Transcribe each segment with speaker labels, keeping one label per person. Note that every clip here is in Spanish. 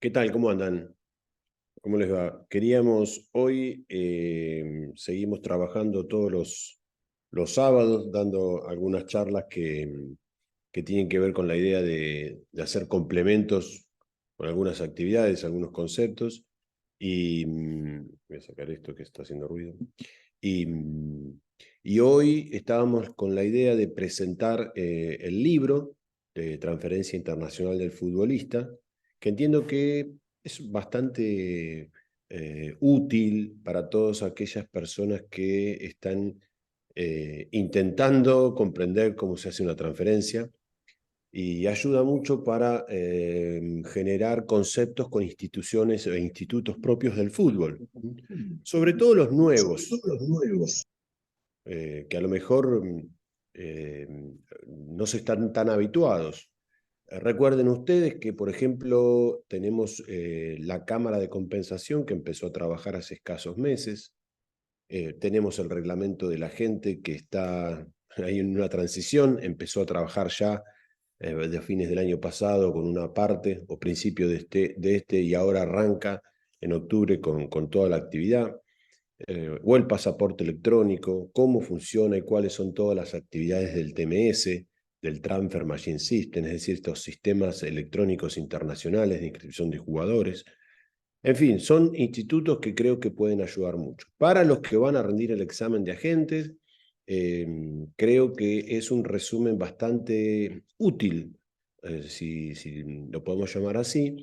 Speaker 1: ¿Qué tal? ¿Cómo andan? ¿Cómo les va? Queríamos hoy, seguimos trabajando todos los sábados, dando algunas charlas que tienen que ver con la idea de hacer complementos con algunas actividades, algunos conceptos. Voy a sacar esto que está haciendo ruido. Y, mm, y hoy estábamos con la idea de presentar el libro de Transferencia Internacional del Futbolista, que entiendo que es bastante útil para todas aquellas personas que están intentando comprender cómo se hace una transferencia y ayuda mucho para generar conceptos con instituciones e institutos propios del fútbol, sobre todo los nuevos, que a lo mejor eh, no se están tan habituados. Recuerden ustedes que, por ejemplo, tenemos la Cámara de Compensación que empezó a trabajar hace escasos meses. Tenemos el reglamento de la gente que está ahí en una transición, empezó a trabajar ya de fines del año pasado con una parte o principio de este y ahora arranca en octubre con toda la actividad. O el pasaporte electrónico, cómo funciona y cuáles son todas las actividades del TMS, del Transfer Machine System, es decir, estos sistemas electrónicos internacionales de inscripción de jugadores. En fin, son institutos que creo que pueden ayudar mucho. Para los que van a rendir el examen de agentes, creo que es un resumen bastante útil, si lo podemos llamar así,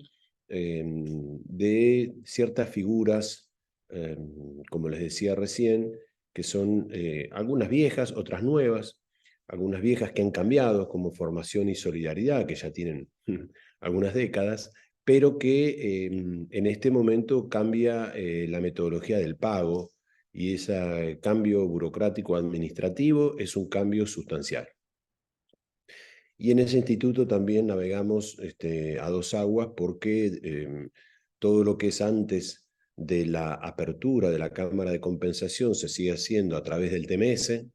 Speaker 1: de ciertas figuras, como les decía recién, que son algunas viejas, otras nuevas, algunas viejas que han cambiado, como Formación y Solidaridad, que ya tienen algunas décadas, pero que en este momento cambia la metodología del pago y ese cambio burocrático administrativo es un cambio sustancial. Y en ese instituto también navegamos a dos aguas porque todo lo que es antes de la apertura de la Cámara de Compensación se sigue haciendo a través del TMS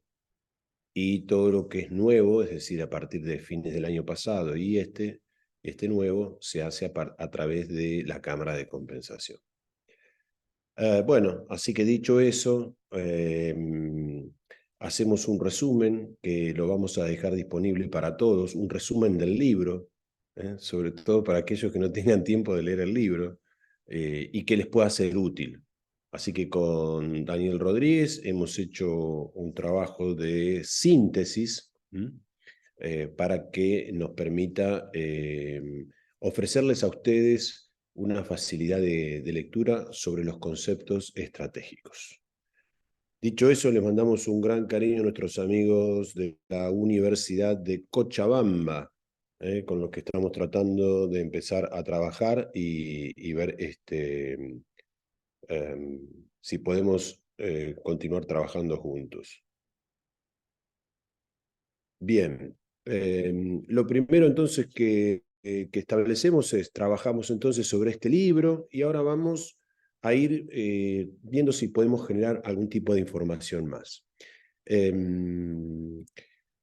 Speaker 1: y todo lo que es nuevo, es decir, a partir de fines del año pasado y este nuevo se hace a través de la Cámara de Compensación. Bueno, así que dicho eso, hacemos un resumen que lo vamos a dejar disponible para todos, un resumen del libro, sobre todo para aquellos que no tengan tiempo de leer el libro y que les pueda ser útil. Así que con Daniel Rodríguez hemos hecho un trabajo de síntesis para que nos permita ofrecerles a ustedes una facilidad de lectura sobre los conceptos estratégicos. Dicho eso, les mandamos un gran cariño a nuestros amigos de la Universidad de Cochabamba, con los que estamos tratando de empezar a trabajar y ver si podemos continuar trabajando juntos. Bien, lo primero entonces que establecemos es, trabajamos entonces sobre este libro y ahora vamos a ir viendo si podemos generar algún tipo de información más.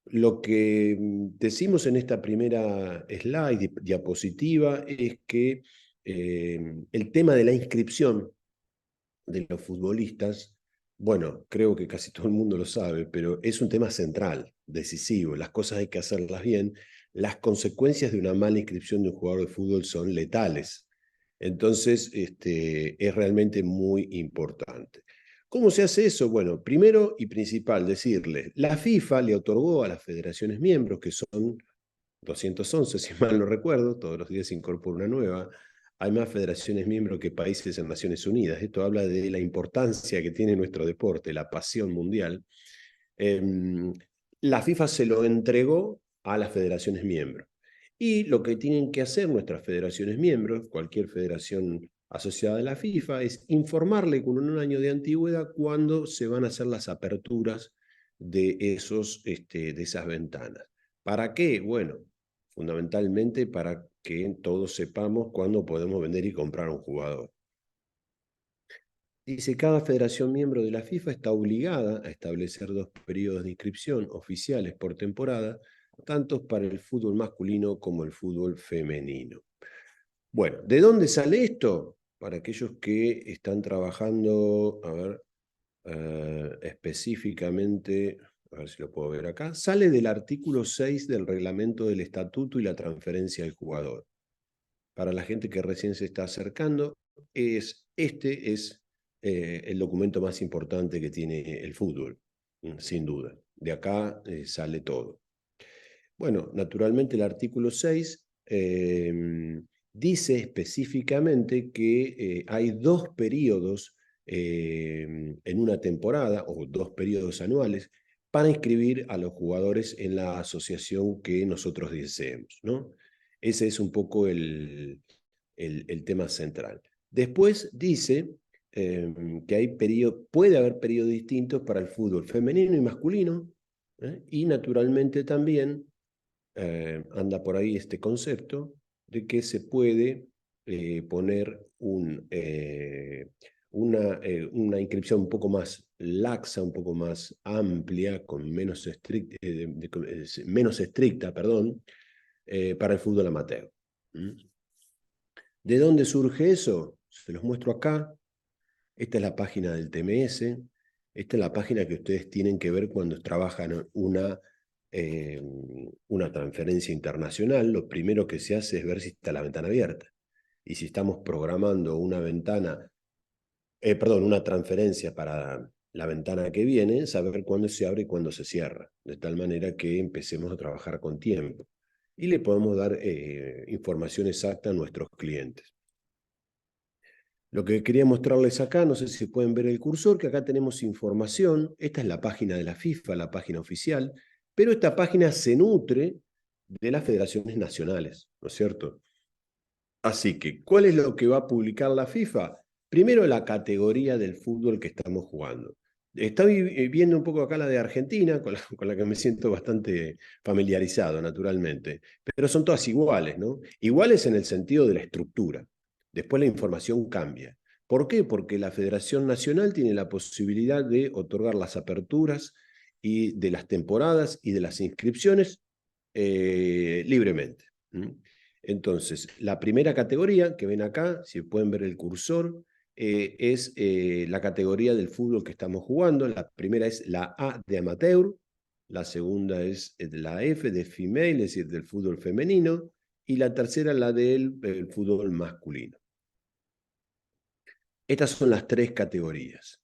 Speaker 1: Lo que decimos en esta primera slide, diapositiva, es que el tema de la inscripción de los futbolistas, bueno, creo que casi todo el mundo lo sabe, pero es un tema central, decisivo. Las cosas hay que hacerlas bien. Las consecuencias de una mala inscripción de un jugador de fútbol son letales. Entonces, es realmente muy importante. ¿Cómo se hace eso? Bueno, primero y principal, decirles, la FIFA le otorgó a las federaciones miembros, que son 211, si mal no recuerdo, todos los días se incorpora una nueva. Hay más federaciones miembros que países en Naciones Unidas. Esto habla de la importancia que tiene nuestro deporte, la pasión mundial. Eh, la FIFA se lo entregó a las federaciones miembros. Y lo que tienen que hacer nuestras federaciones miembros, cualquier federación asociada a la FIFA, es informarle con un año de antigüedad cuándo se van a hacer las aperturas de esas ventanas. ¿Para qué? Bueno, fundamentalmente para que todos sepamos cuándo podemos vender y comprar un jugador. Dice, cada federación miembro de la FIFA está obligada a establecer 2 periodos de inscripción oficiales por temporada, tanto para el fútbol masculino como el fútbol femenino. Bueno, ¿de dónde sale esto? Para aquellos que están trabajando, a ver, específicamente, a ver si lo puedo ver acá, sale del artículo 6 del reglamento del estatuto y la transferencia del jugador. Para la gente que recién se está acercando, este es el documento más importante que tiene el fútbol, sin duda. De acá sale todo. Bueno, naturalmente el artículo 6 dice específicamente que hay dos periodos en una temporada, o dos periodos anuales, para inscribir a los jugadores en la asociación que nosotros deseemos, ¿no? Ese es un poco el tema central. Después dice que puede haber periodos distintos para el fútbol femenino y masculino, y naturalmente también anda por ahí este concepto de que se puede poner una inscripción un poco más laxa, un poco más amplia, con menos estricta, perdón, para el fútbol amateur. ¿Mm? ¿De dónde surge eso? Se los muestro acá. Esta es la página del TMS. Esta es la página que ustedes tienen que ver cuando trabajan una transferencia internacional. Lo primero que se hace es ver si está la ventana abierta. Y si estamos programando una transferencia para la ventana que viene, saber cuándo se abre y cuándo se cierra, de tal manera que empecemos a trabajar con tiempo y le podemos dar información exacta a nuestros clientes. Lo que quería mostrarles acá, no sé si pueden ver el cursor, que acá tenemos información. Esta es la página de la FIFA, la página oficial, pero esta página se nutre de las federaciones nacionales, ¿no es cierto? Así que, ¿cuál es lo que va a publicar la FIFA? Primero, la categoría del fútbol que estamos jugando. Estoy viendo un poco acá la de Argentina, con la que me siento bastante familiarizado, naturalmente. Pero son todas iguales, ¿no? Iguales en el sentido de la estructura. Después la información cambia. ¿Por qué? Porque la Federación Nacional tiene la posibilidad de otorgar las aperturas y de las temporadas y de las inscripciones libremente. Entonces, la primera categoría que ven acá, si pueden ver el cursor, es la categoría del fútbol que estamos jugando. La primera es la A de amateur, la segunda es la F de female, es decir, del fútbol femenino, y la tercera la del fútbol masculino. Estas son las tres categorías.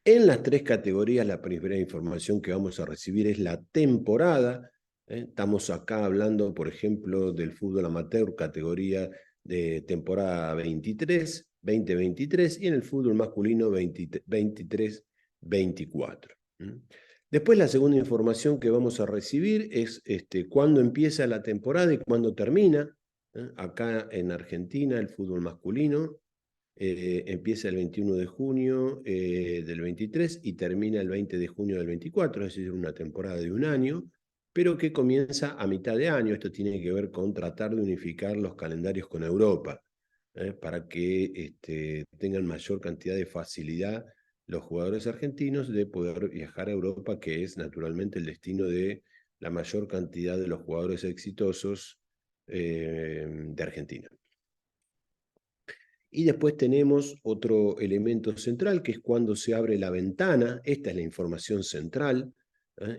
Speaker 1: En las tres categorías, la primera información que vamos a recibir es la temporada. Estamos acá hablando, por ejemplo, del fútbol amateur, categoría de temporada 2023, y en el fútbol masculino 23-24. Después, la segunda información que vamos a recibir es cuándo empieza la temporada y cuándo termina. Acá en Argentina, el fútbol masculino empieza el 21 de junio del 23 y termina el 20 de junio del 24, es decir, una temporada de un año, pero que comienza a mitad de año. Esto tiene que ver con tratar de unificar los calendarios con Europa, para que tengan mayor cantidad de facilidad los jugadores argentinos de poder viajar a Europa, que es naturalmente el destino de la mayor cantidad de los jugadores exitosos de Argentina. Y después tenemos otro elemento central, que es cuando se abre la ventana. Esta es la información central,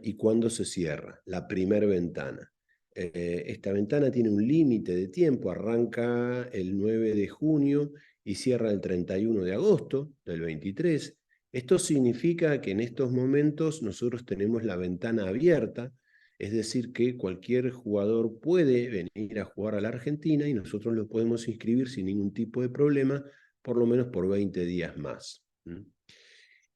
Speaker 1: y cuando se cierra, la primera ventana. Esta ventana tiene un límite de tiempo, arranca el 9 de junio y cierra el 31 de agosto del 23. Esto significa que en estos momentos nosotros tenemos la ventana abierta, es decir, que cualquier jugador puede venir a jugar a la Argentina y nosotros lo podemos inscribir sin ningún tipo de problema, por lo menos por 20 días más.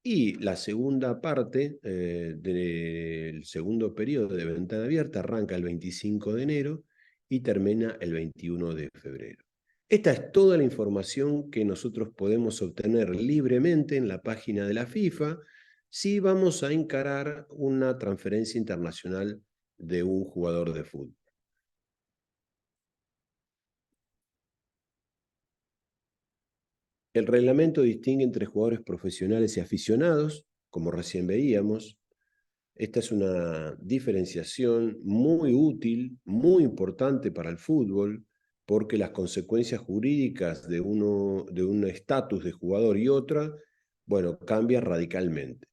Speaker 1: Y la segunda parte del segundo periodo de ventana abierta arranca el 25 de enero y termina el 21 de febrero. Esta es toda la información que nosotros podemos obtener libremente en la página de la FIFA si vamos a encarar una transferencia internacional de un jugador de fútbol. El reglamento distingue entre jugadores profesionales y aficionados, como recién veíamos. Esta es una diferenciación muy útil, muy importante para el fútbol, porque las consecuencias jurídicas de un estatus de jugador y otra, bueno, cambia radicalmente.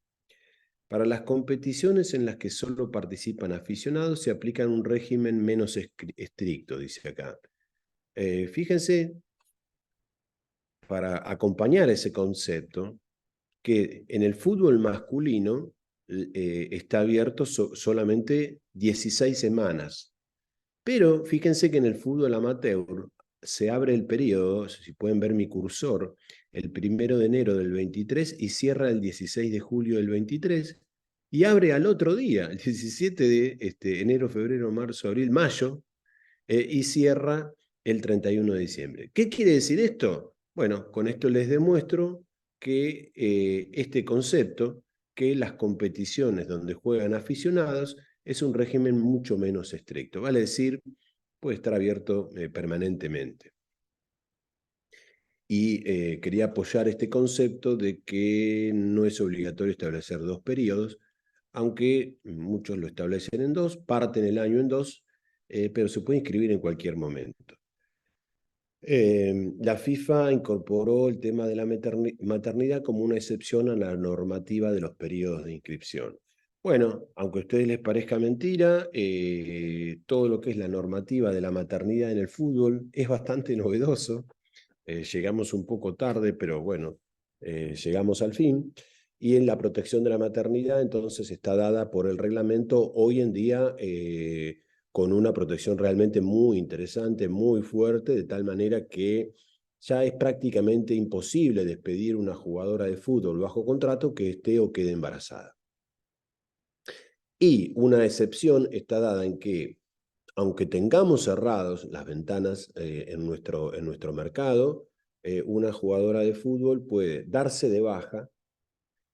Speaker 1: Para las competiciones en las que solo participan aficionados se aplica un régimen menos estricto, dice acá. Fíjense, para acompañar ese concepto, que en el fútbol masculino está abierto solamente 16 semanas. Pero fíjense que en el fútbol amateur se abre el periodo, si pueden ver mi cursor, el 1 de enero del 23 y cierra el 16 de julio del 23 y abre al otro día, el 17 de enero, febrero, marzo, abril, mayo, y cierra el 31 de diciembre. ¿Qué quiere decir esto? Bueno, con esto les demuestro que este concepto, que las competiciones donde juegan aficionados, es un régimen mucho menos estricto. Vale decir, puede estar abierto permanentemente. Y quería apoyar este concepto de que no es obligatorio establecer 2 periodos, aunque muchos lo establecen en 2, parten el año en 2, pero se puede inscribir en cualquier momento. La FIFA incorporó el tema de la maternidad como una excepción a la normativa de los periodos de inscripción. Bueno, aunque a ustedes les parezca mentira, todo lo que es la normativa de la maternidad en el fútbol es bastante novedoso. Llegamos un poco tarde, pero bueno, llegamos al fin. Y en la protección de la maternidad, entonces, está dada por el reglamento hoy en día con una protección realmente muy interesante, muy fuerte, de tal manera que ya es prácticamente imposible despedir una jugadora de fútbol bajo contrato que esté o quede embarazada. Y una excepción está dada en que, aunque tengamos cerrados las ventanas en nuestro mercado, una jugadora de fútbol puede darse de baja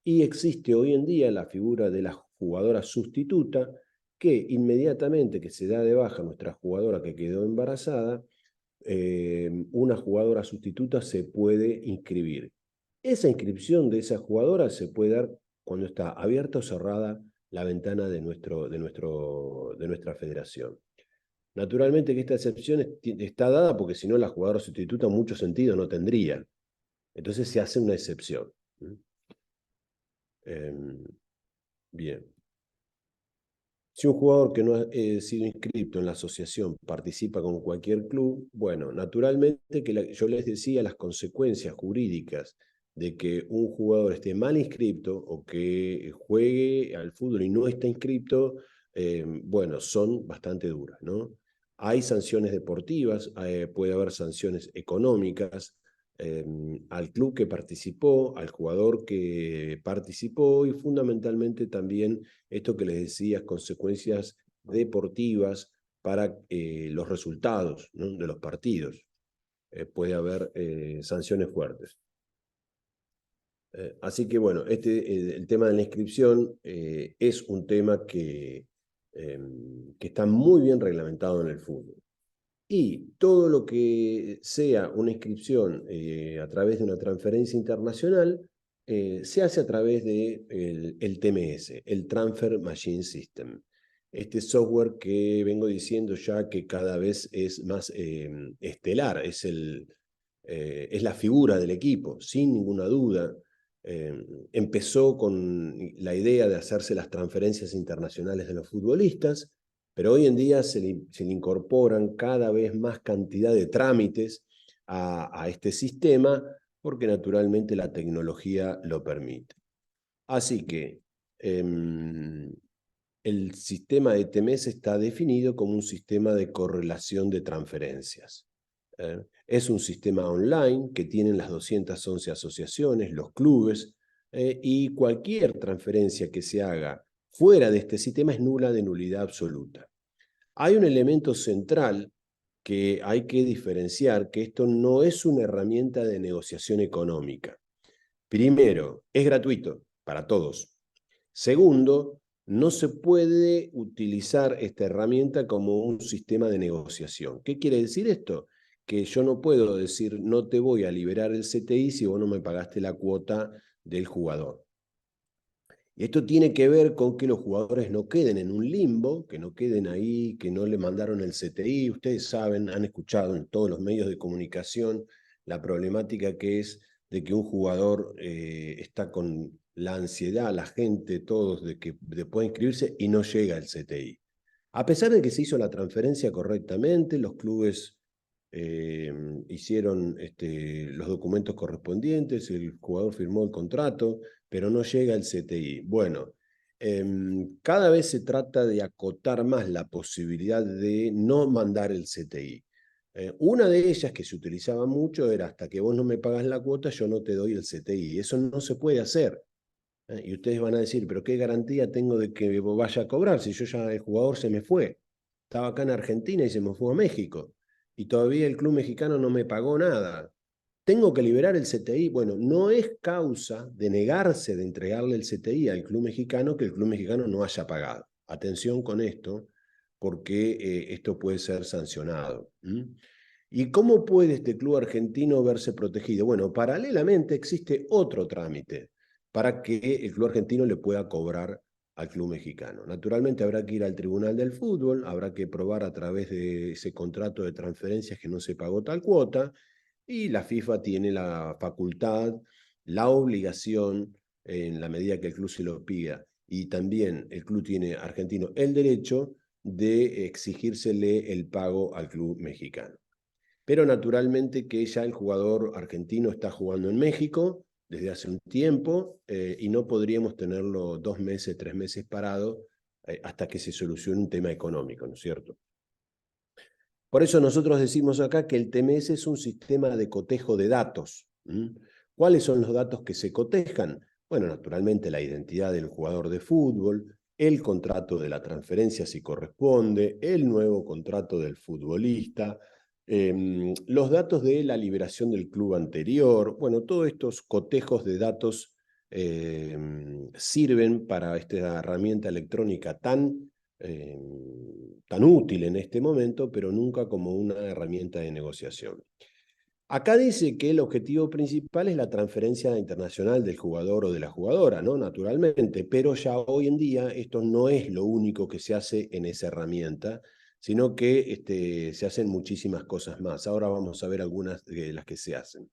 Speaker 1: y existe hoy en día la figura de la jugadora sustituta que inmediatamente que se da de baja nuestra jugadora que quedó embarazada, una jugadora sustituta se puede inscribir. Esa inscripción de esa jugadora se puede dar cuando está abierta o cerrada la ventana de nuestra federación. Naturalmente que esta excepción está dada porque si no la jugadora sustituta mucho sentido no tendría. Entonces se hace una excepción. Bien. Si un jugador que no ha sido inscrito en la asociación participa con cualquier club, bueno, naturalmente que yo les decía las consecuencias jurídicas de que un jugador esté mal inscrito o que juegue al fútbol y no está inscrito, bueno, son bastante duras, ¿no? Hay sanciones deportivas, puede haber sanciones económicas, al club que participó, al jugador que participó y fundamentalmente también esto que les decía, consecuencias deportivas para los resultados, ¿no?, de los partidos. Puede haber sanciones fuertes. Así que bueno, el tema de la inscripción es un tema que está muy bien reglamentado en el fútbol. Y todo lo que sea una inscripción a través de una transferencia internacional se hace a través del TMS, el Transfer Machine System. Este software que vengo diciendo ya que cada vez es más estelar, es la figura del equipo, sin ninguna duda. Empezó con la idea de hacerse las transferencias internacionales de los futbolistas, pero hoy en día se le incorporan cada vez más cantidad de trámites a este sistema porque naturalmente la tecnología lo permite. Así que el sistema de TMS está definido como un sistema de correlación de transferencias. Es un sistema online que tienen las 211 asociaciones, los clubes, y cualquier transferencia que se haga fuera de este sistema es nula de nulidad absoluta. Hay un elemento central que hay que diferenciar, que esto no es una herramienta de negociación económica. Primero, es gratuito para todos. Segundo, no se puede utilizar esta herramienta como un sistema de negociación. ¿Qué quiere decir esto? Que yo no puedo decir no te voy a liberar el CTI si vos no me pagaste la cuota del jugador. Y esto tiene que ver con que los jugadores no queden en un limbo, que no queden ahí, que no le mandaron el CTI. Ustedes saben, han escuchado en todos los medios de comunicación la problemática que es de que un jugador está con la ansiedad, la gente, todos, de que pueda inscribirse y no llega el CTI. A pesar de que se hizo la transferencia correctamente, los clubes hicieron los documentos correspondientes, el jugador firmó el contrato, pero no llega el CTI. Bueno, cada vez se trata de acotar más la posibilidad de no mandar el CTI. Una de ellas que se utilizaba mucho era: hasta que vos no me pagas la cuota, yo no te doy el CTI. Eso no se puede hacer. Y ustedes van a decir, pero ¿qué garantía tengo de que vaya a cobrar si yo ya el jugador se me fue? Estaba acá en Argentina y se me fue a México. Y todavía el club mexicano no me pagó nada. Tengo que liberar el CTI. Bueno, no es causa de negarse de entregarle el CTI al club mexicano que el club mexicano no haya pagado. Atención con esto, porque esto puede ser sancionado. ¿Y cómo puede este club argentino verse protegido? Bueno, paralelamente existe otro trámite para que el club argentino le pueda cobrar al club mexicano. Naturalmente habrá que ir al Tribunal del Fútbol, habrá que probar a través de ese contrato de transferencias que no se pagó tal cuota, y la FIFA tiene la facultad, la obligación, en la medida que el club se lo pida, y también el club tiene argentino el derecho de exigírsele el pago al club mexicano. Pero naturalmente que ya el jugador argentino está jugando en México desde hace un tiempo y no podríamos tenerlo 2 meses, 3 meses parado hasta que se solucione un tema económico, ¿no es cierto? Por eso nosotros decimos acá que el TMS es un sistema de cotejo de datos. ¿Cuáles son los datos que se cotejan? Bueno, naturalmente la identidad del jugador de fútbol, el contrato de la transferencia si corresponde, el nuevo contrato del futbolista, los datos de la liberación del club anterior. Bueno, todos estos cotejos de datos sirven para esta herramienta electrónica tan útil en este momento, pero nunca como una herramienta de negociación. Acá dice que el objetivo principal es la transferencia internacional del jugador o de la jugadora, ¿no? Naturalmente, pero ya hoy en día esto no es lo único que se hace en esa herramienta, sino que se hacen muchísimas cosas más. Ahora vamos a ver algunas de las que se hacen.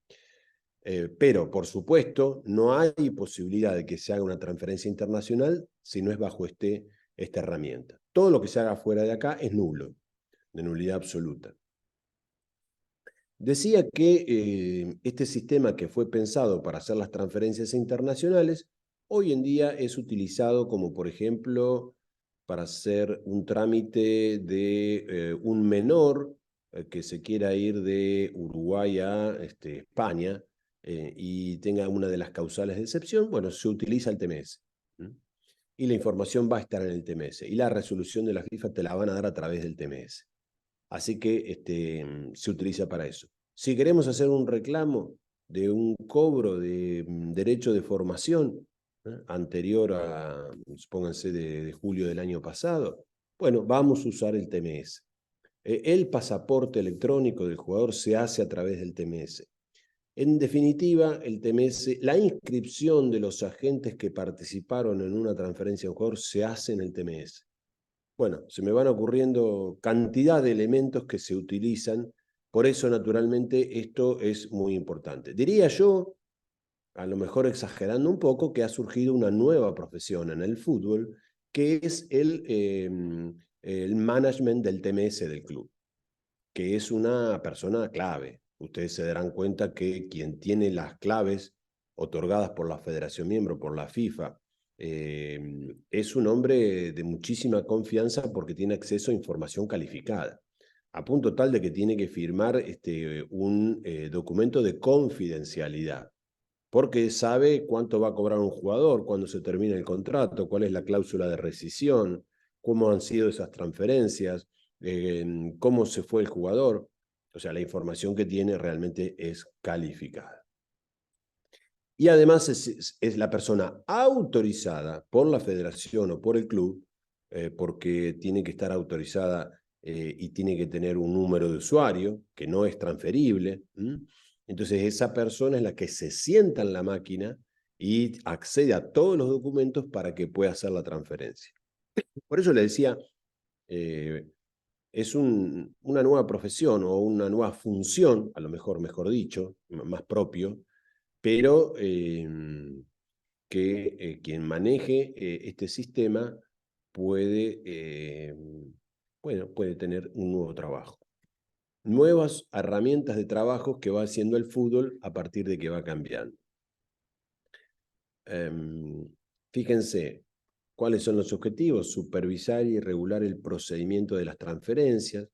Speaker 1: Pero, por supuesto, no hay posibilidad de que se haga una transferencia internacional si no es bajo esta herramienta. Todo lo que se haga fuera de acá es nulo, de nulidad absoluta. Decía que este sistema que fue pensado para hacer las transferencias internacionales, hoy en día es utilizado como, por ejemplo, para hacer un trámite de un menor que se quiera ir de Uruguay a España y tenga una de las causales de excepción. Bueno, se utiliza el TMS. Y la información va a estar en el TMS. Y la resolución de la FIFA te la van a dar a través del TMS. Así que se utiliza para eso. Si queremos hacer un reclamo de un cobro de derecho de formación anterior a, supónganse, de julio del año pasado, bueno, vamos a usar el TMS. El pasaporte electrónico del jugador se hace a través del TMS. En definitiva, el TMS, la inscripción de los agentes que participaron en una transferencia de un jugador se hace en el TMS. Bueno, se me van ocurriendo cantidad de elementos que se utilizan, por eso naturalmente esto es muy importante. Diría yo, a lo mejor exagerando un poco, que ha surgido una nueva profesión en el fútbol, que es el management del TMS del club, que es una persona clave. Ustedes se darán cuenta que quien tiene las claves otorgadas por la Federación Miembro, por la FIFA, es un hombre de muchísima confianza porque tiene acceso a información calificada, a punto tal de que tiene que firmar un documento de confidencialidad, porque sabe cuánto va a cobrar un jugador, cuándo se termina el contrato, cuál es la cláusula de rescisión, cómo han sido esas transferencias, cómo se fue el jugador. O sea, la información que tiene realmente es calificada. Y además es la persona autorizada por la federación o por el club, porque tiene que estar autorizada y tiene que tener un número de usuario que no es transferible. Entonces esa persona es la que se sienta en la máquina y accede a todos los documentos para que pueda hacer la transferencia. Por eso le decía, es una nueva profesión o una nueva función, a lo mejor dicho, más propio, pero que quien maneje este sistema puede, puede tener un nuevo trabajo. Nuevas herramientas de trabajo que va haciendo el fútbol a partir de que va cambiando. Fíjense, ¿cuáles son los objetivos? Supervisar y regular el procedimiento de las transferencias,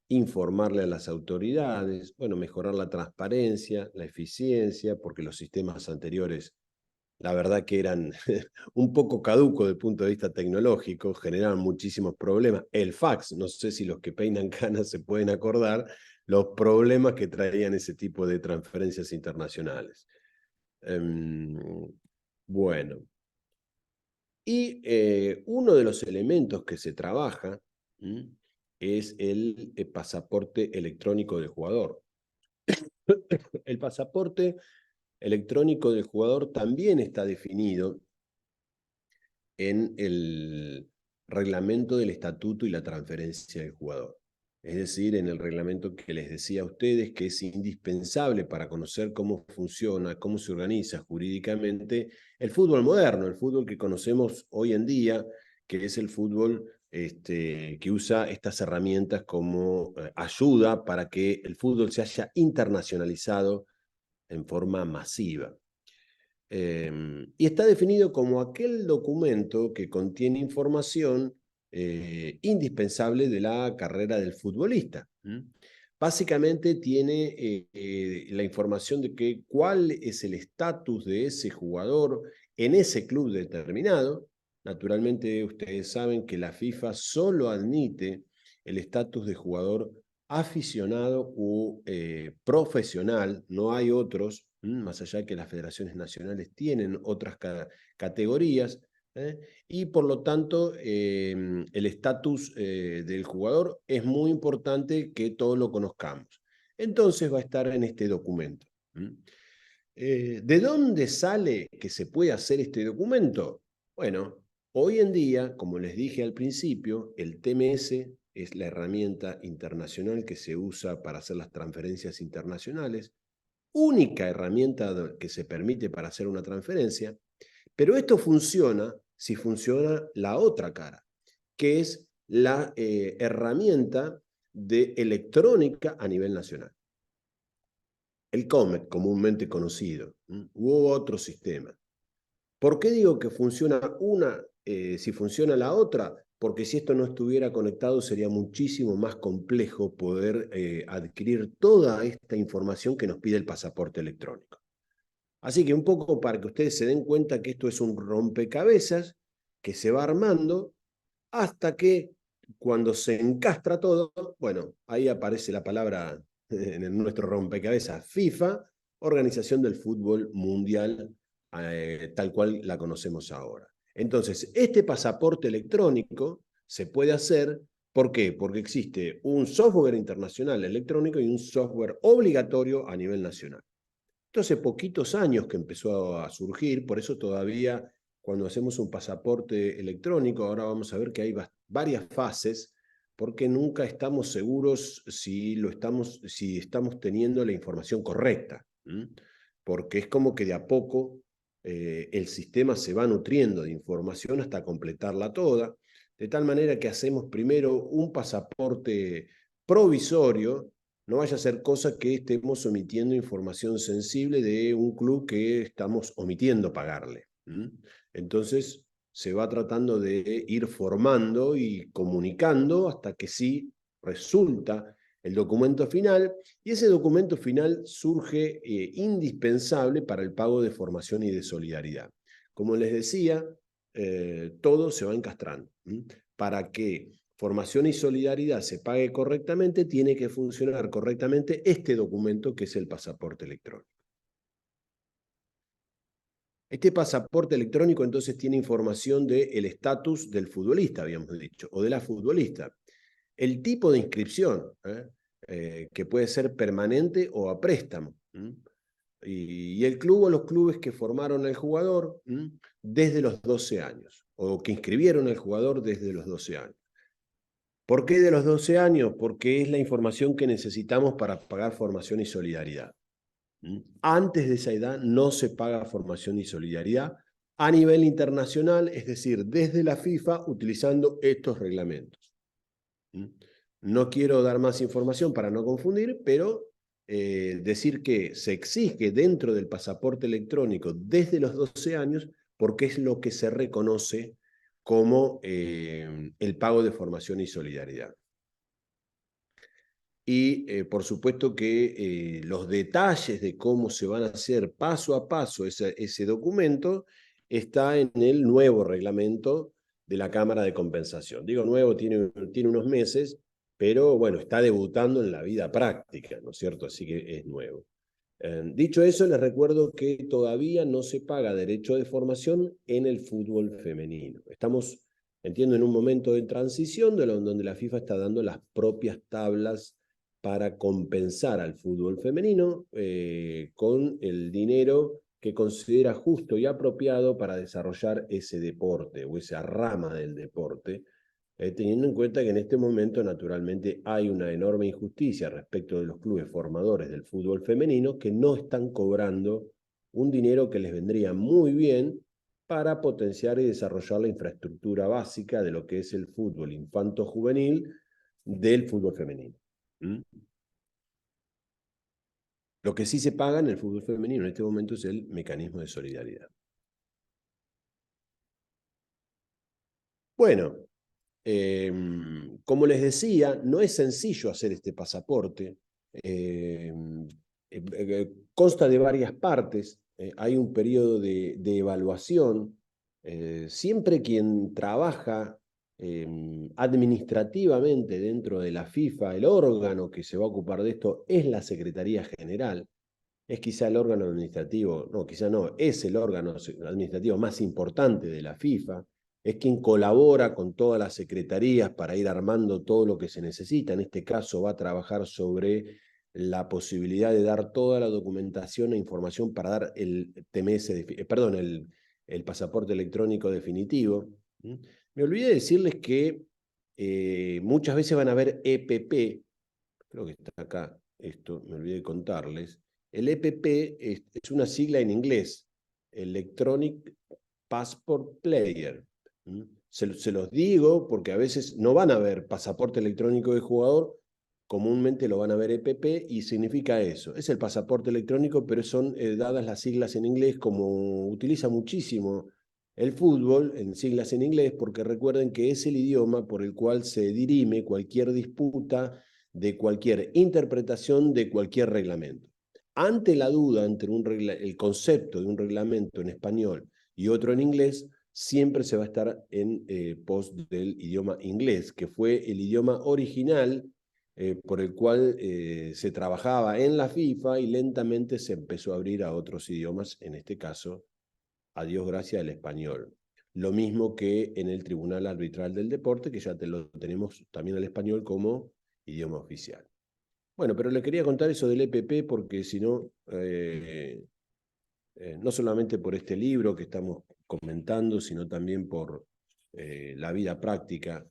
Speaker 1: informarle a las autoridades, mejorar la transparencia, la eficiencia, porque los sistemas anteriores, la verdad que eran un poco caducos desde el punto de vista tecnológico, generaban muchísimos problemas. El fax, no sé si los que peinan canas se pueden acordar, los problemas que traían ese tipo de transferencias internacionales. Bueno, y uno de los elementos que se trabaja es el pasaporte electrónico del jugador. El pasaporte electrónico del jugador también está definido en el reglamento del estatuto y la transferencia del jugador. Es decir, en el reglamento que les decía a ustedes que es indispensable para conocer cómo funciona, cómo se organiza jurídicamente el fútbol moderno, el fútbol que conocemos hoy en día, que es el fútbol que usa estas herramientas como ayuda para que el fútbol se haya internacionalizado en forma masiva. Y está definido como aquel documento que contiene información indispensable de la carrera del futbolista. Básicamente tiene la información de cuál es el estatus de ese jugador en ese club determinado. Naturalmente, ustedes saben que la FIFA solo admite el estatus de jugador aficionado u profesional, no hay otros, más allá de que las federaciones nacionales tienen otras categorías, y por lo tanto el estatus del jugador es muy importante que todos lo conozcamos. Entonces va a estar en este documento. ¿De dónde sale que se puede hacer este documento? Bueno, hoy en día, como les dije al principio, el TMS es la herramienta internacional que se usa para hacer las transferencias internacionales, única herramienta que se permite para hacer una transferencia, pero esto funciona si funciona la otra cara, que es la herramienta de electrónica a nivel nacional. El COMET, comúnmente conocido, u otro sistema. ¿Por qué digo que funciona una si funciona la otra? Porque si esto no estuviera conectado sería muchísimo más complejo poder adquirir toda esta información que nos pide el pasaporte electrónico. Así que un poco para que ustedes se den cuenta que esto es un rompecabezas que se va armando hasta que cuando se encastra todo, bueno, ahí aparece la palabra en nuestro rompecabezas FIFA, Organización del Fútbol Mundial, tal cual la conocemos ahora. Entonces, este pasaporte electrónico se puede hacer, ¿por qué? Porque existe un software internacional electrónico y un software obligatorio a nivel nacional. Esto hace poquitos años que empezó a surgir, por eso todavía cuando hacemos un pasaporte electrónico, ahora vamos a ver que hay varias fases, porque nunca estamos seguros si estamos teniendo la información correcta, porque es como que de a poco el sistema se va nutriendo de información hasta completarla toda, de tal manera que hacemos primero un pasaporte provisorio. No vaya a ser cosa que estemos omitiendo información sensible de un club que estamos omitiendo pagarle. Entonces, se va tratando de ir formando y comunicando hasta que sí resulta el documento final, y ese documento final surge indispensable para el pago de formación y de solidaridad. Como les decía, todo se va encastrando. Para que formación y solidaridad se pague correctamente, tiene que funcionar correctamente este documento que es el pasaporte electrónico. Este pasaporte electrónico entonces tiene información del estatus del futbolista, habíamos dicho, o de la futbolista. El tipo de inscripción, que puede ser permanente o a préstamo. y el club o los clubes que formaron al jugador desde los 12 años, o que inscribieron al jugador desde los 12 años. ¿Por qué de los 12 años? Porque es la información que necesitamos para pagar formación y solidaridad. Antes de esa edad no se paga formación y solidaridad a nivel internacional, es decir, desde la FIFA utilizando estos reglamentos. No quiero dar más información para no confundir, pero decir que se exige dentro del pasaporte electrónico desde los 12 años porque es lo que se reconoce como el pago de formación y solidaridad. Y por supuesto que los detalles de cómo se van a hacer paso a paso ese documento está en el nuevo reglamento de la Cámara de Compensación. Digo nuevo, tiene unos meses, pero bueno, está debutando en la vida práctica, ¿no es cierto? Así que es nuevo. Dicho eso, les recuerdo que todavía no se paga derecho de formación en el fútbol femenino. Estamos, entiendo, en un momento de transición donde la FIFA está dando las propias tablas para compensar al fútbol femenino con el dinero que considera justo y apropiado para desarrollar ese deporte o esa rama del deporte, teniendo en cuenta que en este momento naturalmente hay una enorme injusticia respecto de los clubes formadores del fútbol femenino que no están cobrando un dinero que les vendría muy bien para potenciar y desarrollar la infraestructura básica de lo que es el fútbol infanto-juvenil del fútbol femenino. Lo que sí se paga en el fútbol femenino en este momento es el mecanismo de solidaridad. Bueno, como les decía, no es sencillo hacer este pasaporte. Consta de varias partes. Hay un periodo de evaluación. Siempre quien trabaja administrativamente dentro de la FIFA, el órgano que se va a ocupar de esto es la Secretaría General. Es quizá el órgano administrativo, no, quizá no, es el órgano administrativo más importante de la FIFA, es quien colabora con todas las secretarías para ir armando todo lo que se necesita. En este caso va a trabajar sobre la posibilidad de dar toda la documentación e información para dar el TMS, perdón, el pasaporte electrónico definitivo. Me olvidé decirles que muchas veces van a ver EPP, creo que está acá esto, me olvidé de contarles. El EPP es una sigla en inglés, Electronic Passport Player. Se los digo porque a veces no van a ver pasaporte electrónico de jugador, comúnmente lo van a ver EPP y significa eso. Es el pasaporte electrónico, pero son dadas las siglas en inglés, como utiliza muchísimo el fútbol en siglas en inglés, porque recuerden que es el idioma por el cual se dirime cualquier disputa de cualquier interpretación de cualquier reglamento. Ante la duda entre el concepto de un reglamento en español y otro en inglés, siempre se va a estar en pos del idioma inglés, que fue el idioma original por el cual se trabajaba en la FIFA y lentamente se empezó a abrir a otros idiomas, en este caso, a Dios gracias, el español. Lo mismo que en el Tribunal Arbitral del Deporte, que ya lo tenemos también al español como idioma oficial. Bueno, pero le quería contar eso del EPP porque si no, no solamente por este libro que estamos comentando, sino también por la vida práctica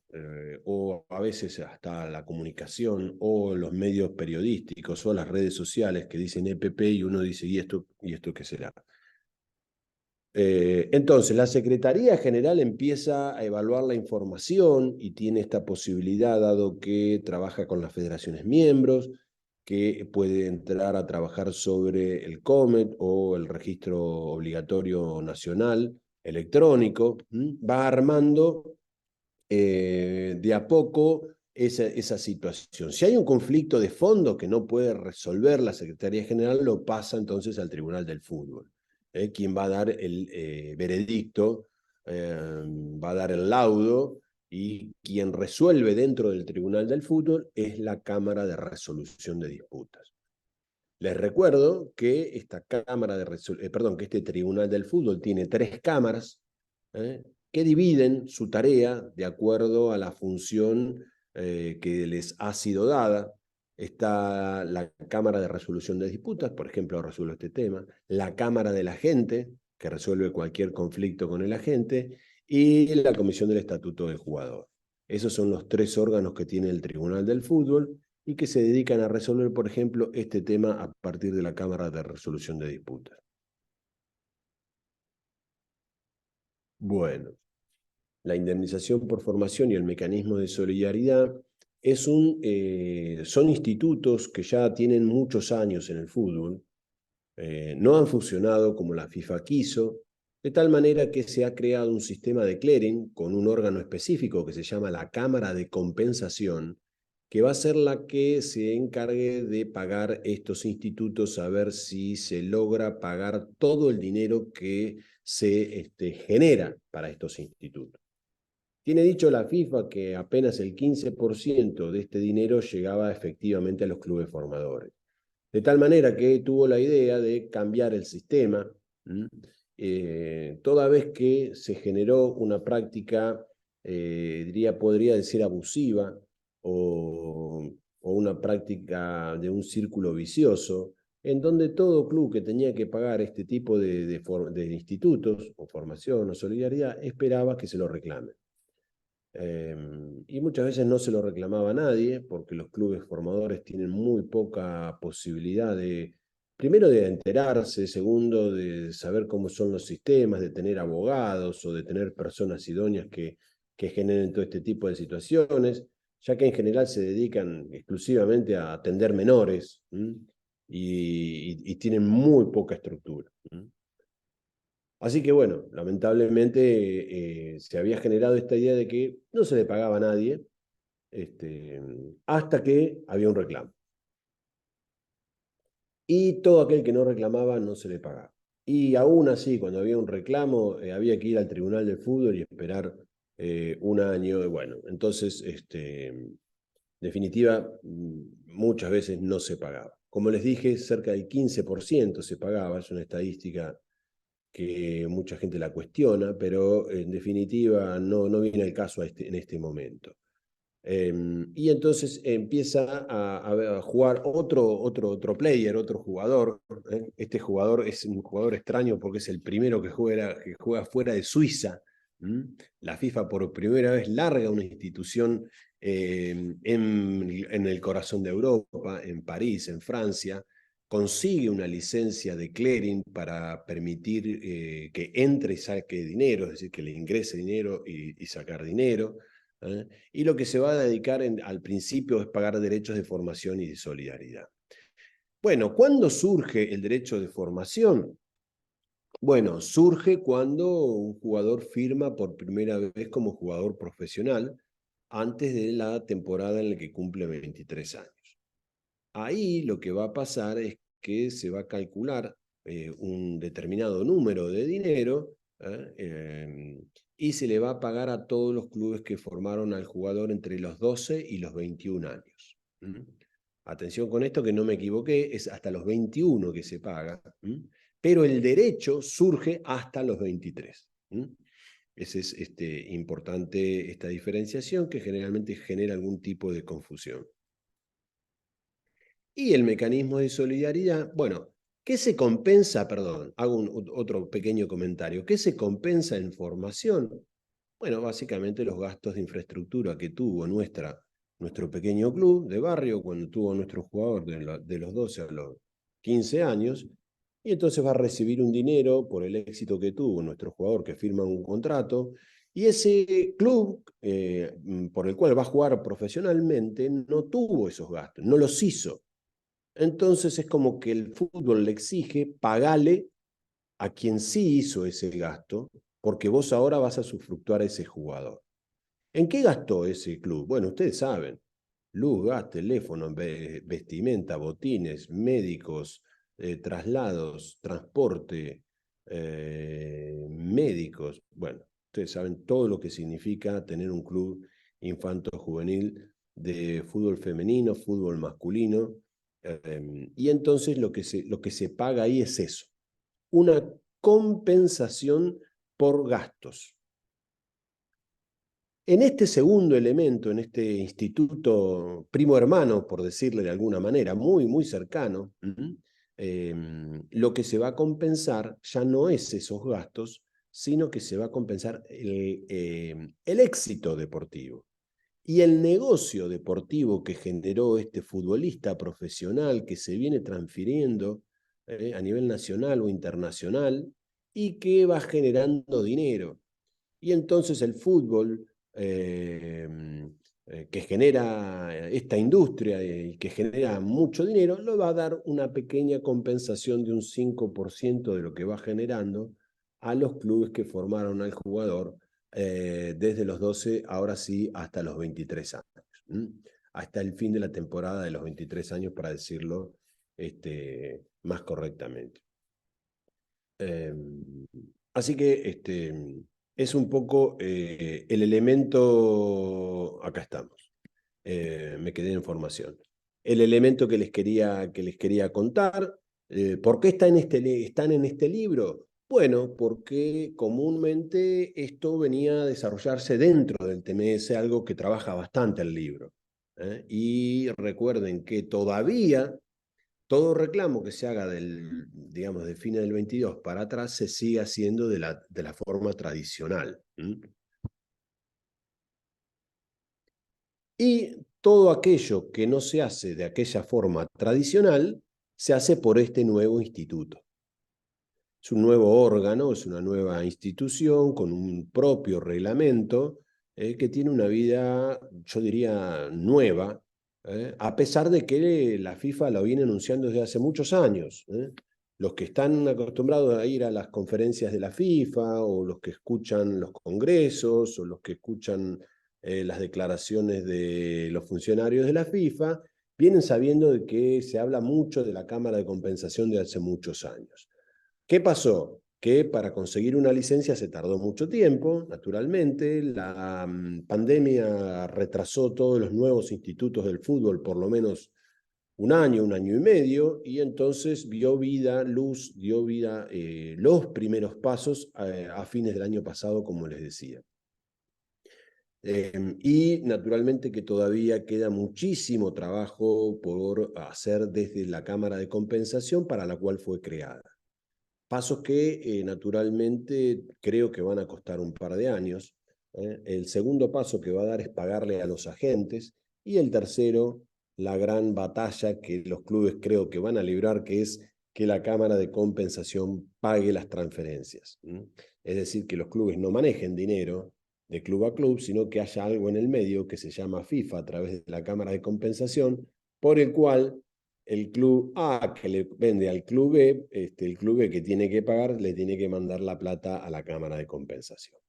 Speaker 1: o a veces hasta la comunicación o los medios periodísticos o las redes sociales que dicen EPP y uno dice, ¿y esto qué será? Entonces, la Secretaría General empieza a evaluar la información y tiene esta posibilidad, dado que trabaja con las federaciones miembros, que puede entrar a trabajar sobre el COMET o el registro obligatorio nacional electrónico. Va armando de a poco esa situación. Si hay un conflicto de fondo que no puede resolver la Secretaría General, lo pasa entonces al Tribunal del Fútbol. Quien va a dar el veredicto, va a dar el laudo, y quien resuelve dentro del Tribunal del Fútbol es la Cámara de Resolución de Disputas. Les recuerdo que que este Tribunal del Fútbol tiene 3 cámaras que dividen su tarea de acuerdo a la función que les ha sido dada. está la Cámara de Resolución de Disputas, por ejemplo, resuelve este tema, la Cámara del Agente, que resuelve cualquier conflicto con el agente, y la Comisión del Estatuto del Jugador. Esos son los 3 órganos que tiene el Tribunal del Fútbol y que se dedican a resolver, por ejemplo, este tema a partir de la Cámara de Resolución de Disputas. Bueno, la indemnización por formación y el mecanismo de solidaridad son institutos que ya tienen muchos años en el fútbol, no han funcionado como la FIFA quiso, de tal manera que se ha creado un sistema de clearing con un órgano específico que se llama la Cámara de Compensación, que va a ser la que se encargue de pagar estos institutos, a ver si se logra pagar todo el dinero que se genera para estos institutos. Tiene dicho la FIFA que apenas el 15% de este dinero llegaba efectivamente a los clubes formadores. De tal manera que tuvo la idea de cambiar el sistema, toda vez que se generó una práctica, podría decir abusiva, o una práctica de un círculo vicioso, en donde todo club que tenía que pagar este tipo de institutos, o formación, o solidaridad, esperaba que se lo reclame. Y muchas veces no se lo reclamaba a nadie, porque los clubes formadores tienen muy poca posibilidad primero de enterarse, segundo de saber cómo son los sistemas, de tener abogados o de tener personas idóneas que generen todo este tipo de situaciones, ya que en general se dedican exclusivamente a atender menores, y tienen muy poca estructura. Así que bueno, lamentablemente se había generado esta idea de que no se le pagaba a nadie, hasta que había un reclamo. Y todo aquel que no reclamaba no se le pagaba. Y aún así, cuando había un reclamo, había que ir al Tribunal del Fútbol y esperar un año. Bueno, entonces, en definitiva, muchas veces no se pagaba. Como les dije, cerca del 15% se pagaba, es una estadística que mucha gente la cuestiona, pero en definitiva no viene el caso en este momento. Y entonces empieza a jugar otro player, otro jugador. Este jugador es un jugador extraño porque es el primero que juega fuera de Suiza. La FIFA por primera vez larga una institución en el corazón de Europa, en París, en Francia, consigue una licencia de clearing para permitir que entre y saque dinero, es decir, que le ingrese dinero y sacar dinero. Y lo que se va a dedicar al principio es pagar derechos de formación y de solidaridad. Bueno, ¿cuándo surge el derecho de formación? Bueno, surge cuando un jugador firma por primera vez como jugador profesional antes de la temporada en la que cumple 23 años. Ahí lo que va a pasar es que se va a calcular un determinado número de dinero, y se le va a pagar a todos los clubes que formaron al jugador entre los 12 y los 21 años. Atención con esto, que no me equivoqué, es hasta los 21 que se paga, pero el derecho surge hasta los 23. Esa es importante esta diferenciación, que generalmente genera algún tipo de confusión. Y el mecanismo de solidaridad, bueno, ¿qué se compensa? Perdón, hago otro pequeño comentario. ¿Qué se compensa en formación? Bueno, básicamente los gastos de infraestructura que tuvo nuestro pequeño club de barrio cuando tuvo nuestro jugador de los 12 a los 15 años, y entonces va a recibir un dinero por el éxito que tuvo nuestro jugador, que firma un contrato, y ese club por el cual va a jugar profesionalmente no tuvo esos gastos, no los hizo. Entonces es como que el fútbol le exige pagarle a quien sí hizo ese gasto, porque vos ahora vas a usufructuar a ese jugador. ¿En qué gastó ese club? Bueno, ustedes saben: luz, gas, teléfono, vestimenta, botines, médicos, traslados, transporte, médicos. Bueno, ustedes saben todo lo que significa tener un club infanto-juvenil de fútbol femenino, fútbol masculino. Y entonces lo que se paga ahí es eso: una compensación por gastos. En este segundo elemento, en este instituto primo hermano, por decirle de alguna manera, muy, muy cercano, lo que se va a compensar ya no es esos gastos, sino que se va a compensar el éxito deportivo. Y el negocio deportivo que generó este futbolista profesional que se viene transfiriendo a nivel nacional o internacional y que va generando dinero. Y entonces el fútbol, que genera esta industria y que genera mucho dinero, le va a dar una pequeña compensación de un 5% de lo que va generando a los clubes que formaron al jugador desde los 12, ahora sí, hasta los 23 años. Hasta el fin de la temporada de los 23 años, para decirlo más correctamente. Así que es un poco el elemento, acá estamos, me quedé en formación, el elemento que les quería contar. ¿Por qué están en este libro? Bueno, porque comúnmente esto venía a desarrollarse dentro del TMS, algo que trabaja bastante el libro. Y recuerden que todavía todo reclamo que se haga digamos, de fines del 22 para atrás se sigue haciendo de la forma tradicional. Y todo aquello que no se hace de aquella forma tradicional se hace por este nuevo instituto. Es un nuevo órgano, es una nueva institución con un propio reglamento que tiene una vida, yo diría, nueva, a pesar de que la FIFA lo viene anunciando desde hace muchos años. Los que están acostumbrados a ir a las conferencias de la FIFA, o los que escuchan los congresos, o los que escuchan las declaraciones de los funcionarios de la FIFA, vienen sabiendo de que se habla mucho de la Cámara de Compensación de hace muchos años. ¿Qué pasó? Que para conseguir una licencia se tardó mucho tiempo, naturalmente. La pandemia retrasó todos los nuevos institutos del fútbol por lo menos un año y medio, y entonces dio vida los primeros pasos a fines del año pasado, como les decía. Y naturalmente que todavía queda muchísimo trabajo por hacer desde la Cámara de Compensación para la cual fue creada. Pasos que naturalmente creo que van a costar un par de años. El segundo paso que va a dar es pagarle a los agentes. Y el tercero, la gran batalla que los clubes creo que van a librar, que es que la Cámara de Compensación pague las transferencias. Es decir, que los clubes no manejen dinero de club a club, sino que haya algo en el medio que se llama FIFA a través de la Cámara de Compensación, por el cual el club A que le vende al club B, el club B que tiene que pagar, le tiene que mandar la plata a la Cámara de Compensación.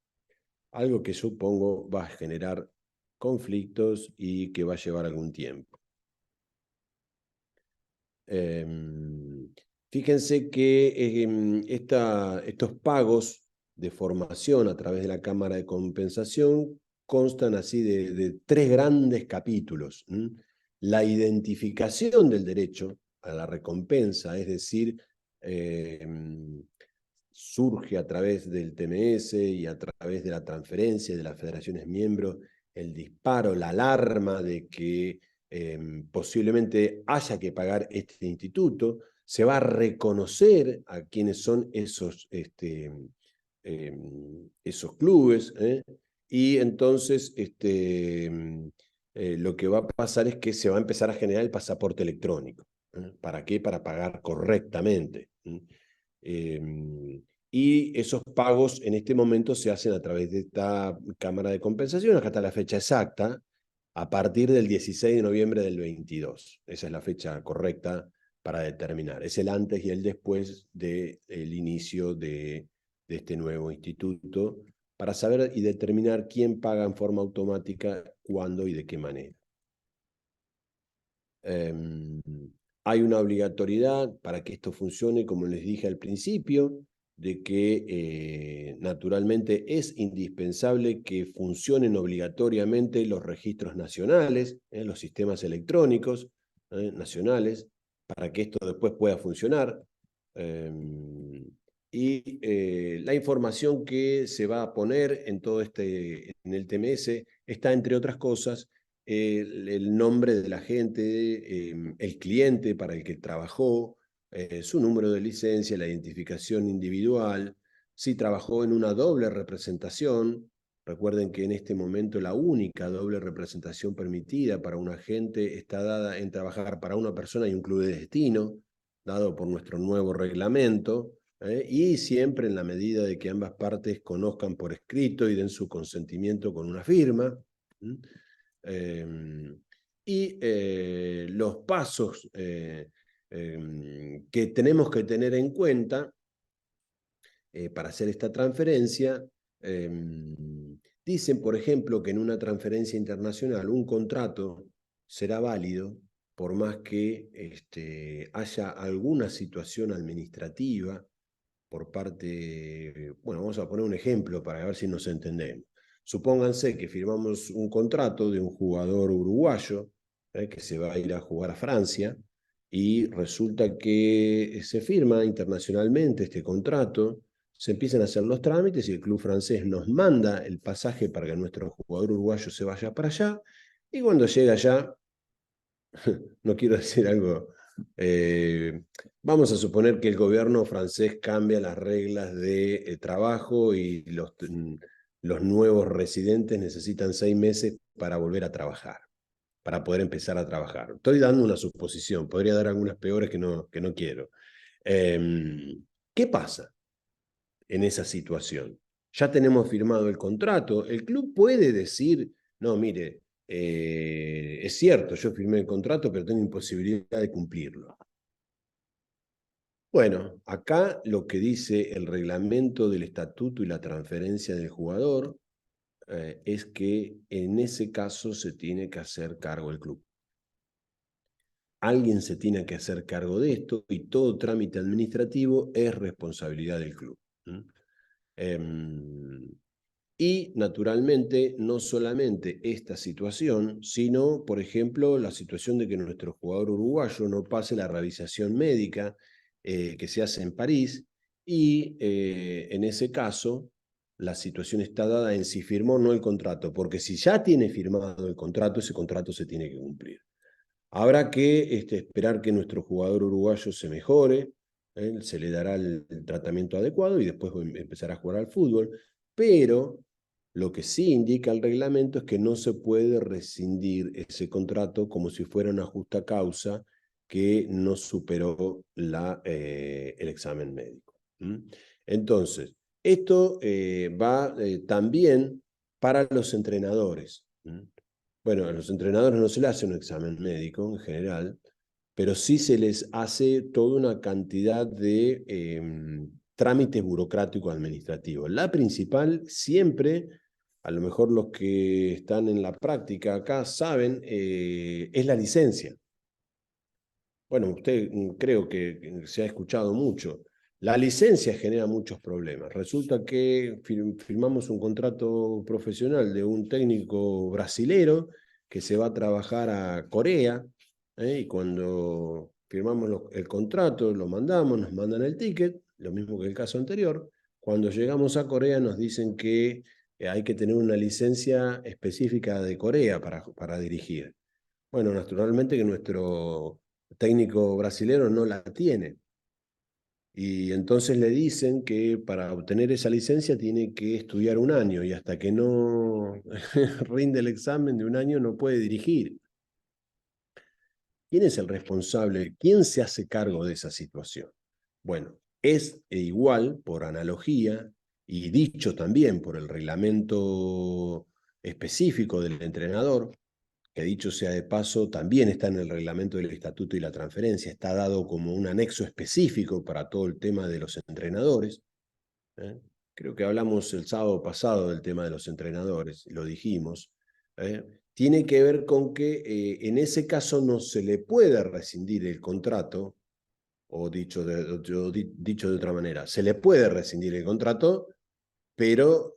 Speaker 1: Algo que supongo va a generar conflictos y que va a llevar algún tiempo. Fíjense que estos pagos de formación a través de la Cámara de Compensación constan así de tres grandes capítulos. La identificación del derecho a la recompensa, es decir, surge a través del TMS y a través de la transferencia de las federaciones miembros el disparo, la alarma de que posiblemente haya que pagar este instituto. Se va a reconocer a quiénes son esos clubes, y entonces lo que va a pasar es que se va a empezar a generar el pasaporte electrónico. ¿Para qué? Para pagar correctamente. Y esos pagos en este momento se hacen a través de esta Cámara de Compensación, acá está la fecha exacta, a partir del 16 de noviembre del 22. Esa es la fecha correcta para determinar. Es el antes y el después del inicio de este nuevo instituto, para saber y determinar quién paga en forma automática, cuándo y de qué manera. Hay una obligatoriedad para que esto funcione, como les dije al principio, de que naturalmente es indispensable que funcionen obligatoriamente los registros nacionales, los sistemas electrónicos nacionales, para que esto después pueda funcionar. y la información que se va a poner en todo en el TMS está, entre otras cosas, el nombre de la gente, el cliente para el que trabajó, su número de licencia, la identificación individual, si trabajó en una doble representación. Recuerden que en este momento la única doble representación permitida para un agente está dada en trabajar para una persona y un club de destino, dado por nuestro nuevo reglamento. Y siempre en la medida de que ambas partes conozcan por escrito y den su consentimiento con una firma. Los pasos que tenemos que tener en cuenta para hacer esta transferencia, dicen, por ejemplo, que en una transferencia internacional un contrato será válido por más que haya alguna situación administrativa por parte, bueno, vamos a poner un ejemplo para ver si nos entendemos. Supónganse que firmamos un contrato de un jugador uruguayo que se va a ir a jugar a Francia y resulta que se firma internacionalmente este contrato, se empiezan a hacer los trámites y el club francés nos manda el pasaje para que nuestro jugador uruguayo se vaya para allá y cuando llega allá, no quiero decir algo, vamos a suponer que el gobierno francés cambia las reglas de trabajo y los nuevos residentes necesitan 6 meses para volver a trabajar, para poder empezar a trabajar. Estoy dando una suposición, podría dar algunas peores que no quiero. ¿Qué pasa en esa situación? Ya tenemos firmado el contrato, el club puede decir, no, mire, es cierto, yo firmé el contrato, pero tengo imposibilidad de cumplirlo. Bueno, acá lo que dice el reglamento del estatuto y la transferencia del jugador es que en ese caso se tiene que hacer cargo el club. Alguien se tiene que hacer cargo de esto y todo trámite administrativo es responsabilidad del club. Y naturalmente no solamente esta situación, sino, por ejemplo, la situación de que nuestro jugador uruguayo no pase la revisación médica que se hace en París y en ese caso la situación está dada en si firmó o no el contrato, porque si ya tiene firmado el contrato, ese contrato se tiene que cumplir. Habrá que esperar que nuestro jugador uruguayo se mejore, se le dará el tratamiento adecuado y después empezará a jugar al fútbol, pero lo que sí indica el reglamento es que no se puede rescindir ese contrato como si fuera una justa causa que no superó el examen médico. Entonces, esto va también para los entrenadores. Bueno, a los entrenadores no se les hace un examen médico en general, pero sí se les hace toda una cantidad de trámites burocráticos administrativos. La principal siempre, a lo mejor los que están en la práctica acá saben, es la licencia. Bueno, usted creo que se ha escuchado mucho. La licencia genera muchos problemas. Resulta que firmamos un contrato profesional de un técnico brasilero que se va a trabajar a Corea, y cuando firmamos el contrato, lo mandamos, nos mandan el ticket, lo mismo que el caso anterior. Cuando llegamos a Corea nos dicen que hay que tener una licencia específica de Corea para dirigir. Bueno, naturalmente que nuestro técnico brasilero no la tiene. Y entonces le dicen que para obtener esa licencia tiene que estudiar un año y hasta que no rinde el examen de un año no puede dirigir. ¿Quién es el responsable? ¿Quién se hace cargo de esa situación? Bueno, es igual por analogía y dicho también por el reglamento específico del entrenador, que dicho sea de paso, también está en el reglamento del estatuto y la transferencia, está dado como un anexo específico para todo el tema de los entrenadores. Creo que hablamos el sábado pasado del tema de los entrenadores, lo dijimos. Tiene que ver con que en ese caso no se le puede rescindir el contrato, o dicho de otra manera, se le puede rescindir el contrato, pero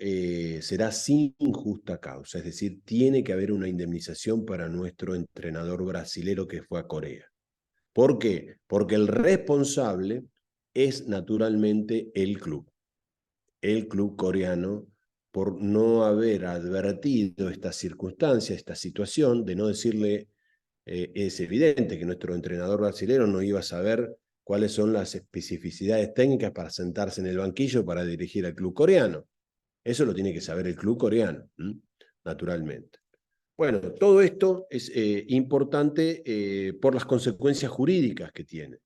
Speaker 1: será sin justa causa, es decir, tiene que haber una indemnización para nuestro entrenador brasilero que fue a Corea. ¿Por qué? Porque el responsable es naturalmente el club coreano, por no haber advertido esta circunstancia, esta situación, de no decirle, es evidente que nuestro entrenador brasileño no iba a saber cuáles son las especificidades técnicas para sentarse en el banquillo para dirigir al club coreano. Eso lo tiene que saber el club coreano, naturalmente. Bueno, todo esto es importante por las consecuencias jurídicas que tiene,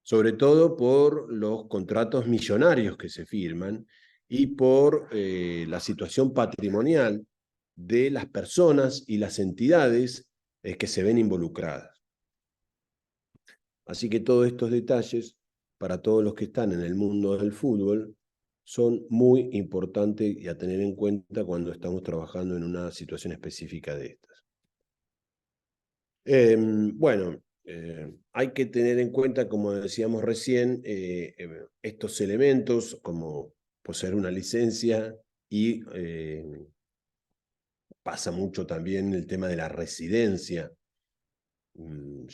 Speaker 1: sobre todo por los contratos millonarios que se firman y por la situación patrimonial de las personas y las entidades que se ven involucradas. Así que todos estos detalles, para todos los que están en el mundo del fútbol, son muy importantes y a tener en cuenta cuando estamos trabajando en una situación específica de estas. Bueno, hay que tener en cuenta, como decíamos recién, estos elementos como poseer una licencia y pasa mucho también el tema de la residencia.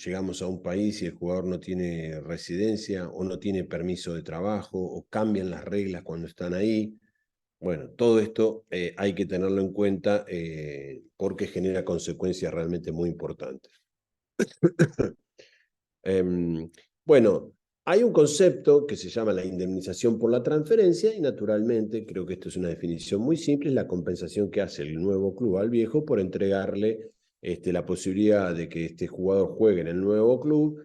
Speaker 1: Llegamos a un país y el jugador no tiene residencia o no tiene permiso de trabajo o cambian las reglas cuando están ahí. Bueno, todo esto hay que tenerlo en cuenta porque genera consecuencias realmente muy importantes. Bueno, hay un concepto que se llama la indemnización por la transferencia y naturalmente, creo que esto es una definición muy simple, es la compensación que hace el nuevo club al viejo por entregarle la posibilidad de que este jugador juegue en el nuevo club,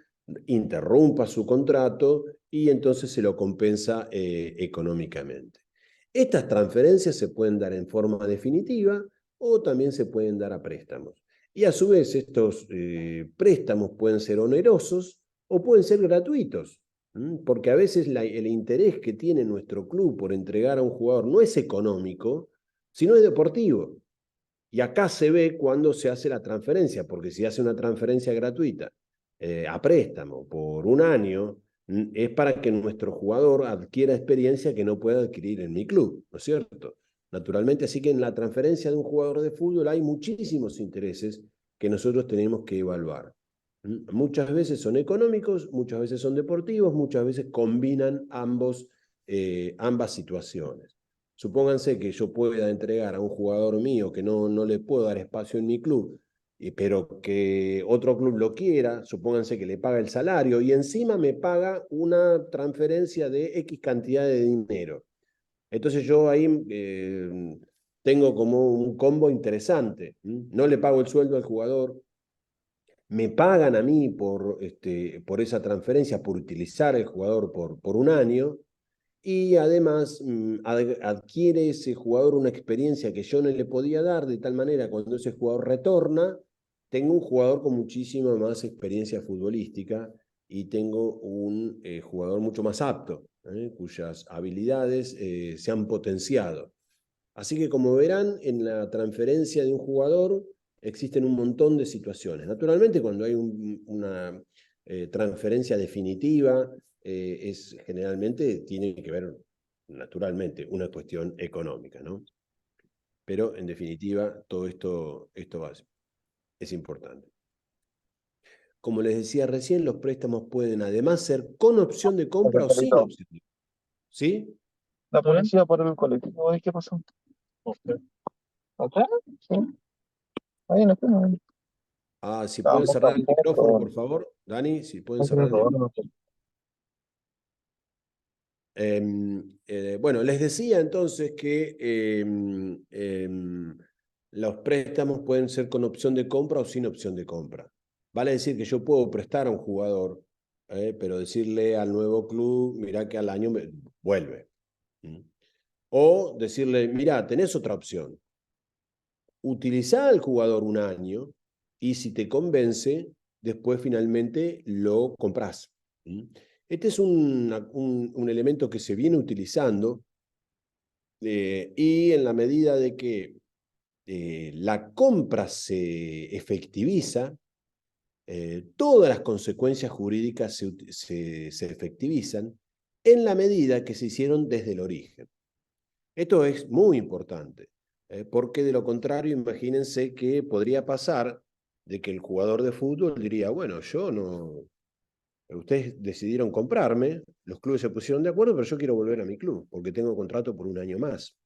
Speaker 1: interrumpa su contrato y entonces se lo compensa económicamente. Estas transferencias se pueden dar en forma definitiva o también se pueden dar a préstamos. Y a su vez estos préstamos pueden ser onerosos o pueden ser gratuitos, porque a veces el interés que tiene nuestro club por entregar a un jugador no es económico, sino es deportivo. Y acá se ve cuando se hace la transferencia, porque si hace una transferencia gratuita a préstamo por un año, es para que nuestro jugador adquiera experiencia que no puede adquirir en mi club, ¿no es cierto? Naturalmente, así que en la transferencia de un jugador de fútbol hay muchísimos intereses que nosotros tenemos que evaluar. Muchas veces son económicos, muchas veces son deportivos, muchas veces combinan ambas situaciones. Supónganse que yo pueda entregar a un jugador mío que no le puedo dar espacio en mi club, pero que otro club lo quiera, supónganse que le paga el salario y encima me paga una transferencia de X cantidad de dinero. Entonces yo ahí tengo como un combo interesante. No le pago el sueldo al jugador, me pagan a mí por esa transferencia, por utilizar el jugador por un año, y además adquiere ese jugador una experiencia que yo no le podía dar, de tal manera cuando ese jugador retorna, tengo un jugador con muchísima más experiencia futbolística y tengo un jugador mucho más apto, cuyas habilidades se han potenciado. Así que como verán, en la transferencia de un jugador existen un montón de situaciones. Naturalmente, cuando hay una transferencia definitiva, generalmente tiene que ver, naturalmente, una cuestión económica, ¿no? Pero, en definitiva, todo esto es importante. Como les decía recién, los préstamos pueden además ser con opción de compra o sin opción. ¿Sí?
Speaker 2: La policía por el colectivo, ¿qué pasó? ¿Acá? Sí. Ahí no fue, no.
Speaker 1: Ah, si pueden
Speaker 2: Estábamos
Speaker 1: cerrar el micrófono,
Speaker 2: tampoco.
Speaker 1: por favor. Dani, si pueden
Speaker 2: No quiero
Speaker 1: cerrar el
Speaker 2: robar,
Speaker 1: micrófono.
Speaker 2: no sé.
Speaker 1: Bueno, les decía entonces que los préstamos pueden ser con opción de compra o sin opción de compra. Vale decir que yo puedo prestar a un jugador, pero decirle al nuevo club, mirá que al año me vuelve. O decirle, mirá, tenés otra opción. Utilizá al jugador un año y si te convence, después finalmente lo comprás. Este es un elemento que se viene utilizando y en la medida de que la compra se efectiviza, todas las consecuencias jurídicas se efectivizan en la medida que se hicieron desde el origen. Esto es muy importante, porque de lo contrario, imagínense que podría pasar de que el jugador de fútbol diría, bueno, yo Ustedes decidieron comprarme, los clubes se pusieron de acuerdo, pero yo quiero volver a mi club, porque tengo contrato por un año más.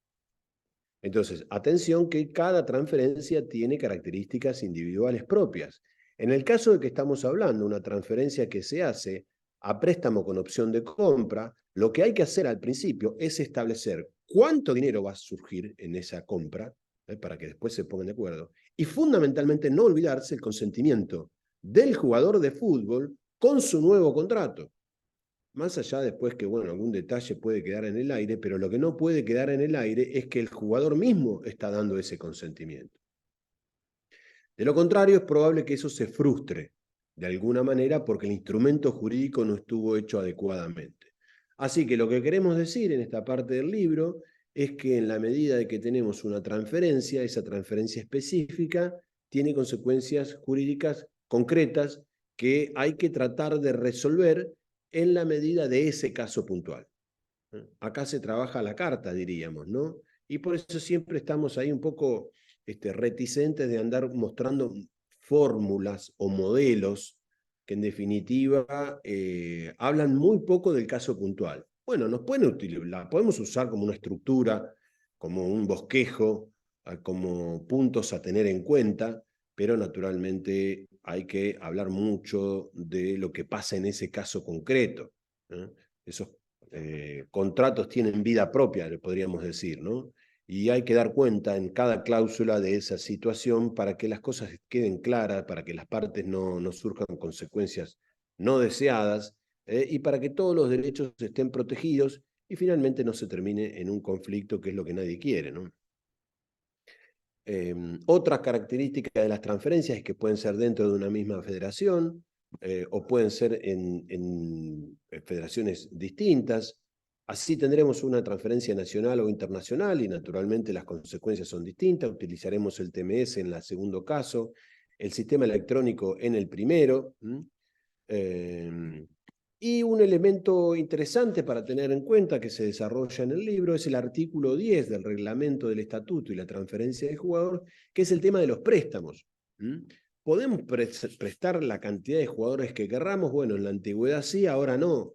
Speaker 1: Entonces, atención que cada transferencia tiene características individuales propias. En el caso de que estamos hablando, una transferencia que se hace a préstamo con opción de compra, lo que hay que hacer al principio es establecer cuánto dinero va a surgir en esa compra, para que después se pongan de acuerdo, y fundamentalmente no olvidarse el consentimiento del jugador de fútbol con su nuevo contrato. Más allá después que, bueno, algún detalle puede quedar en el aire, pero lo que no puede quedar en el aire es que el jugador mismo está dando ese consentimiento. De lo contrario, es probable que eso se frustre de alguna manera porque el instrumento jurídico no estuvo hecho adecuadamente. Así que lo que queremos decir en esta parte del libro es que en la medida de que tenemos una transferencia, esa transferencia específica tiene consecuencias jurídicas concretas que hay que tratar de resolver en la medida de ese caso puntual. Acá se trabaja a la carta, diríamos, ¿no? Y por eso siempre estamos ahí un poco reticentes de andar mostrando fórmulas o modelos que en definitiva hablan muy poco del caso puntual. Bueno, nos pueden utilizar, la podemos usar como una estructura, como un bosquejo, como puntos a tener en cuenta, pero naturalmente hay que hablar mucho de lo que pasa en ese caso concreto. Esos contratos tienen vida propia, le podríamos decir, ¿no? Y hay que dar cuenta en cada cláusula de esa situación para que las cosas queden claras, para que las partes no surjan consecuencias no deseadas y para que todos los derechos estén protegidos y finalmente no se termine en un conflicto que es lo que nadie quiere, ¿no? Otras características de las transferencias es que pueden ser dentro de una misma federación o pueden ser en federaciones distintas. Así tendremos una transferencia nacional o internacional y naturalmente las consecuencias son distintas. Utilizaremos el TMS en el segundo caso, el sistema electrónico en el primero. Y un elemento interesante para tener en cuenta que se desarrolla en el libro es el artículo 10 del reglamento del estatuto y la transferencia del jugador, que es el tema de los préstamos. ¿Podemos prestar la cantidad de jugadores que querramos? Bueno, en la antigüedad sí, ahora no.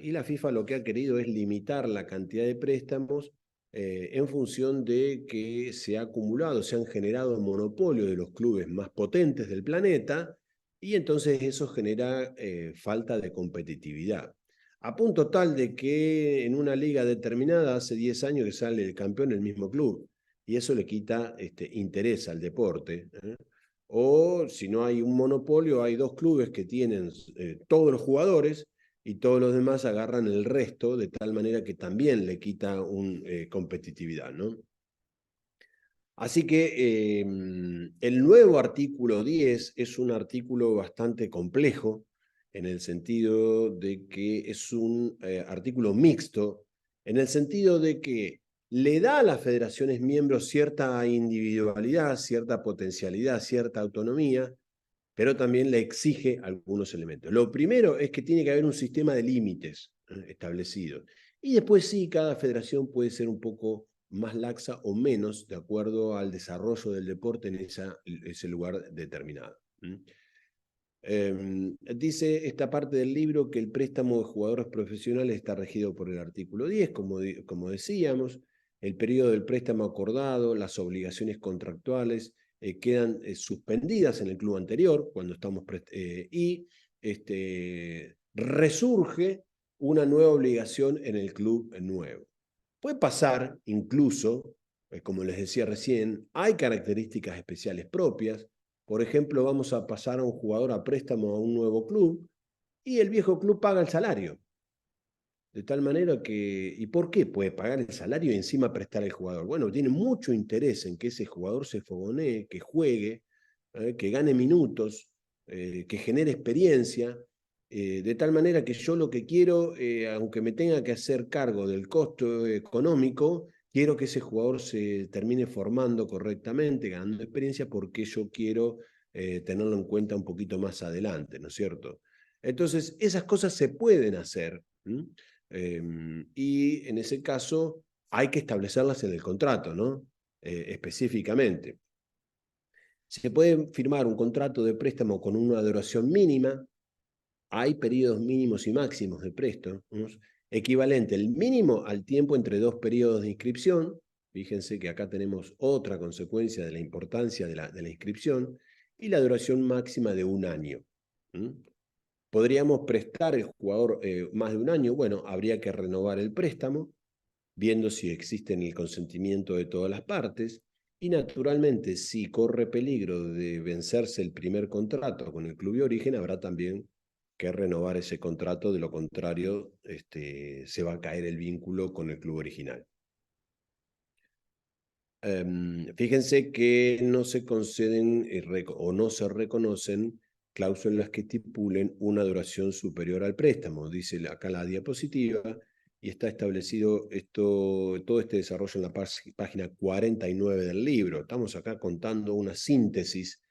Speaker 1: Y la FIFA lo que ha querido es limitar la cantidad de préstamos en función de que se han generado monopolio de los clubes más potentes del planeta y entonces eso genera falta de competitividad. A punto tal de que en una liga determinada hace 10 años que sale el campeón el mismo club y eso le quita interés al deporte. O si no hay un monopolio, hay dos clubes que tienen todos los jugadores y todos los demás agarran el resto de tal manera que también le quita competitividad, ¿no? Así que el nuevo artículo 10 es un artículo bastante complejo en el sentido de que es un artículo mixto, en el sentido de que le da a las federaciones miembros cierta individualidad, cierta potencialidad, cierta autonomía, pero también le exige algunos elementos. Lo primero es que tiene que haber un sistema de límites establecido. Y después sí, cada federación puede ser un poco más laxa o menos de acuerdo al desarrollo del deporte en ese lugar determinado. Dice esta parte del libro que el préstamo de jugadores profesionales está regido por el artículo 10, como decíamos, el periodo del préstamo acordado, las obligaciones contractuales quedan suspendidas en el club anterior cuando estamos y resurge una nueva obligación en el club nuevo. Puede pasar incluso, como les decía recién, hay características especiales propias. Por ejemplo, vamos a pasar a un jugador a préstamo a un nuevo club y el viejo club paga el salario. De tal manera que, ¿y por qué puede pagar el salario y encima prestar al jugador? Bueno, tiene mucho interés en que ese jugador se fogonee, que juegue, que gane minutos, que genere experiencia, de tal manera que yo lo que quiero, aunque me tenga que hacer cargo del costo económico, quiero que ese jugador se termine formando correctamente, ganando experiencia, porque yo quiero tenerlo en cuenta un poquito más adelante, ¿no es cierto? Entonces, esas cosas se pueden hacer. Y en ese caso hay que establecerlas en el contrato, ¿no? Específicamente. Se puede firmar un contrato de préstamo con una duración mínima, hay periodos mínimos y máximos de préstamos, equivalente el mínimo al tiempo entre 2 periodos de inscripción. Fíjense que acá tenemos otra consecuencia de la importancia de la inscripción, y la duración máxima de 1 año. ¿Podríamos prestar el jugador más de 1 año? Bueno, habría que renovar el préstamo, viendo si existe el consentimiento de todas las partes, y naturalmente, si corre peligro de vencerse el primer contrato con el club de origen, habrá también que renovar ese contrato, de lo contrario se va a caer el vínculo con el club original. Fíjense que no se conceden o no se reconocen cláusulas que estipulen una duración superior al préstamo. Dice acá la diapositiva, y está establecido todo este desarrollo en la página 49 del libro. Estamos acá contando una síntesis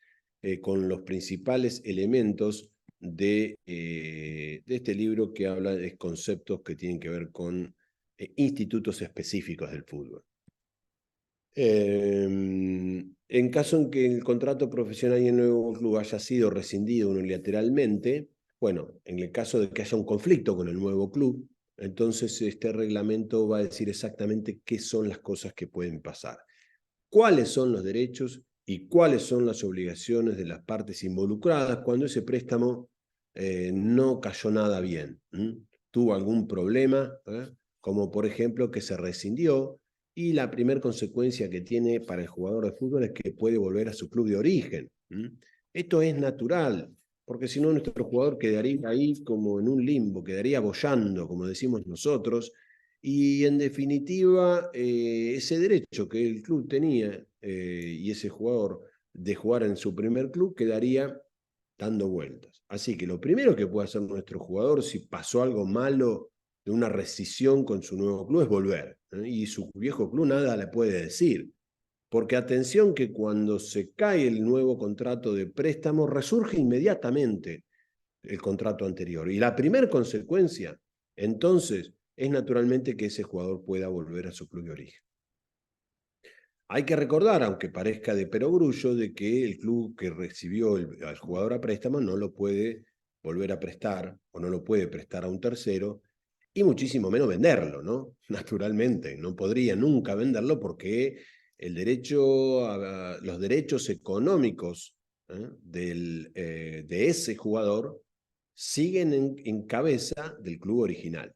Speaker 1: con los principales elementos de este libro, que habla de conceptos que tienen que ver con institutos específicos del fútbol. En caso en que el contrato profesional y el nuevo club haya sido rescindido unilateralmente, bueno, en el caso de que haya un conflicto con el nuevo club, entonces este reglamento va a decir exactamente qué son las cosas que pueden pasar, cuáles son los derechos y cuáles son las obligaciones de las partes involucradas cuando ese préstamo no cayó nada bien, tuvo algún problema, como por ejemplo que se rescindió, y la primera consecuencia que tiene para el jugador de fútbol es que puede volver a su club de origen. Esto es natural, porque si no nuestro jugador quedaría ahí como en un limbo, quedaría boyando, como decimos nosotros, y en definitiva ese derecho que el club tenía y ese jugador de jugar en su primer club quedaría dando vueltas. Así que lo primero que puede hacer nuestro jugador, si pasó algo malo de una rescisión con su nuevo club, es volver. Y su viejo club nada le puede decir. Porque atención, que cuando se cae el nuevo contrato de préstamo, resurge inmediatamente el contrato anterior. Y la primera consecuencia, entonces, es naturalmente que ese jugador pueda volver a su club de origen. Hay que recordar, aunque parezca de perogrullo, de que el club que recibió al jugador a préstamo no lo puede volver a prestar, o no lo puede prestar a un tercero, y muchísimo menos venderlo, ¿no? Naturalmente, no podría nunca venderlo, porque los derechos económicos de ese jugador siguen en cabeza del club original.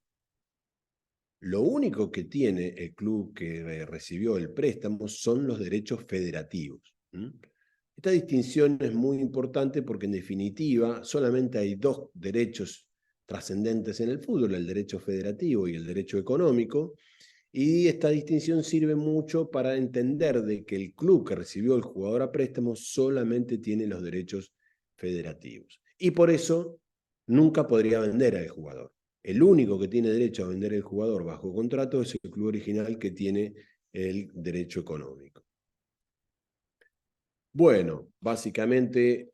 Speaker 1: Lo único que tiene el club que recibió el préstamo son los derechos federativos. Esta distinción es muy importante porque en definitiva solamente hay 2 derechos trascendentes en el fútbol: el derecho federativo y el derecho económico, y esta distinción sirve mucho para entender de que el club que recibió el jugador a préstamo solamente tiene los derechos federativos, y por eso nunca podría vender al jugador. El único que tiene derecho a vender el jugador bajo contrato es el club original, que tiene el derecho económico. Bueno, básicamente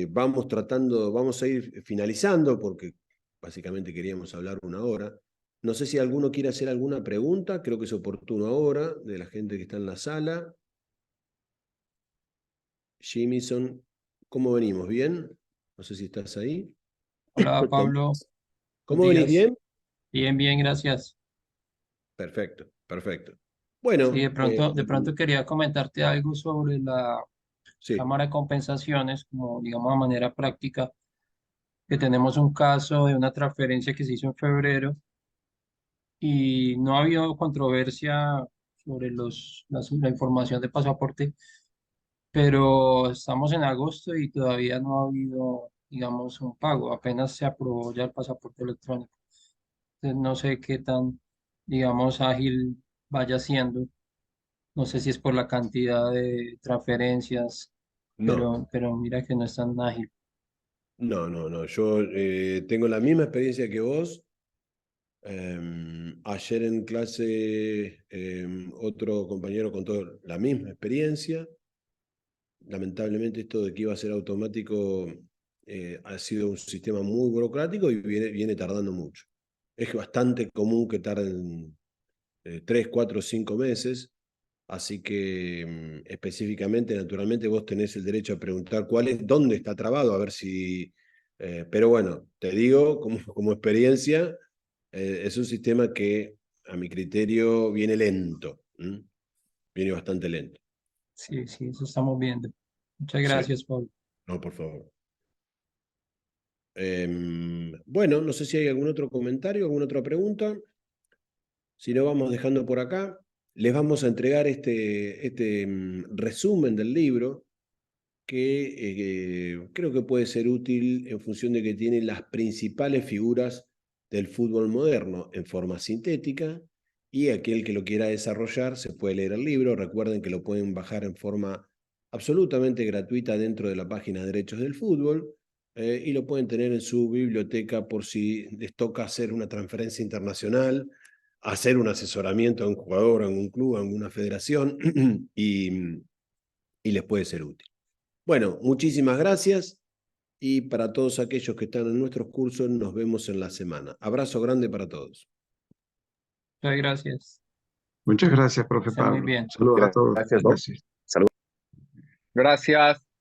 Speaker 1: vamos a ir finalizando, porque básicamente queríamos hablar 1 hora. No sé si alguno quiere hacer alguna pregunta, creo que es oportuno ahora, de la gente que está en la sala. Jamison, ¿cómo venimos? ¿Bien? No sé si estás ahí.
Speaker 3: Hola Pablo, buenos
Speaker 1: ¿Cómo venís?
Speaker 3: días.
Speaker 1: ¿Bien?
Speaker 3: Bien, bien, gracias.
Speaker 1: Perfecto, perfecto.
Speaker 3: Sí,
Speaker 1: Bueno,
Speaker 3: de pronto quería comentarte algo sobre la
Speaker 1: sí.
Speaker 3: Cámara de Compensaciones, como digamos de manera práctica, que tenemos un caso de una transferencia que se hizo en febrero y no ha habido controversia sobre la información de pasaporte, pero estamos en agosto y todavía no ha habido, digamos, un pago. Apenas se aprobó ya el pasaporte electrónico. Entonces, no sé qué tan, digamos, ágil vaya siendo. No sé si es por la cantidad de transferencias,
Speaker 1: No,
Speaker 3: pero mira que no es tan ágil.
Speaker 1: no. Yo tengo la misma experiencia que vos. Ayer en clase otro compañero contó la misma experiencia. Lamentablemente esto de que iba a ser automático ha sido un sistema muy burocrático y viene tardando mucho. Es bastante común que tarden 3, 4, 5 meses, así que específicamente, naturalmente, vos tenés el derecho a preguntar dónde está trabado, a ver si Pero bueno, te digo, como experiencia, es un sistema que a mi criterio viene lento, viene bastante lento.
Speaker 3: Sí, sí, eso estamos viendo. Muchas
Speaker 1: Sí,
Speaker 3: gracias, Paul.
Speaker 1: no, por favor. Bueno, no sé si hay algún otro comentario, alguna otra pregunta. Si no, vamos dejando por acá. Les vamos a entregar este resumen del libro que creo que puede ser útil en función de que tiene las principales figuras del fútbol moderno en forma sintética, y aquel que lo quiera desarrollar se puede leer el libro. Recuerden que lo pueden bajar en forma absolutamente gratuita dentro de la página Derechos del Fútbol, y lo pueden tener en su biblioteca por si les toca hacer una transferencia internacional, hacer un asesoramiento a un jugador, a un club, a alguna federación, y les puede ser útil. Bueno, muchísimas gracias, y para todos aquellos que están en nuestros cursos, nos vemos en la semana. Abrazo grande para todos.
Speaker 3: Muchas gracias.
Speaker 2: Muchas gracias, profe
Speaker 3: Esté muy
Speaker 2: Pablo.
Speaker 3: bien.
Speaker 2: Saludos a todos.
Speaker 4: Gracias, ¿no?
Speaker 2: Gracias.
Speaker 4: Gracias.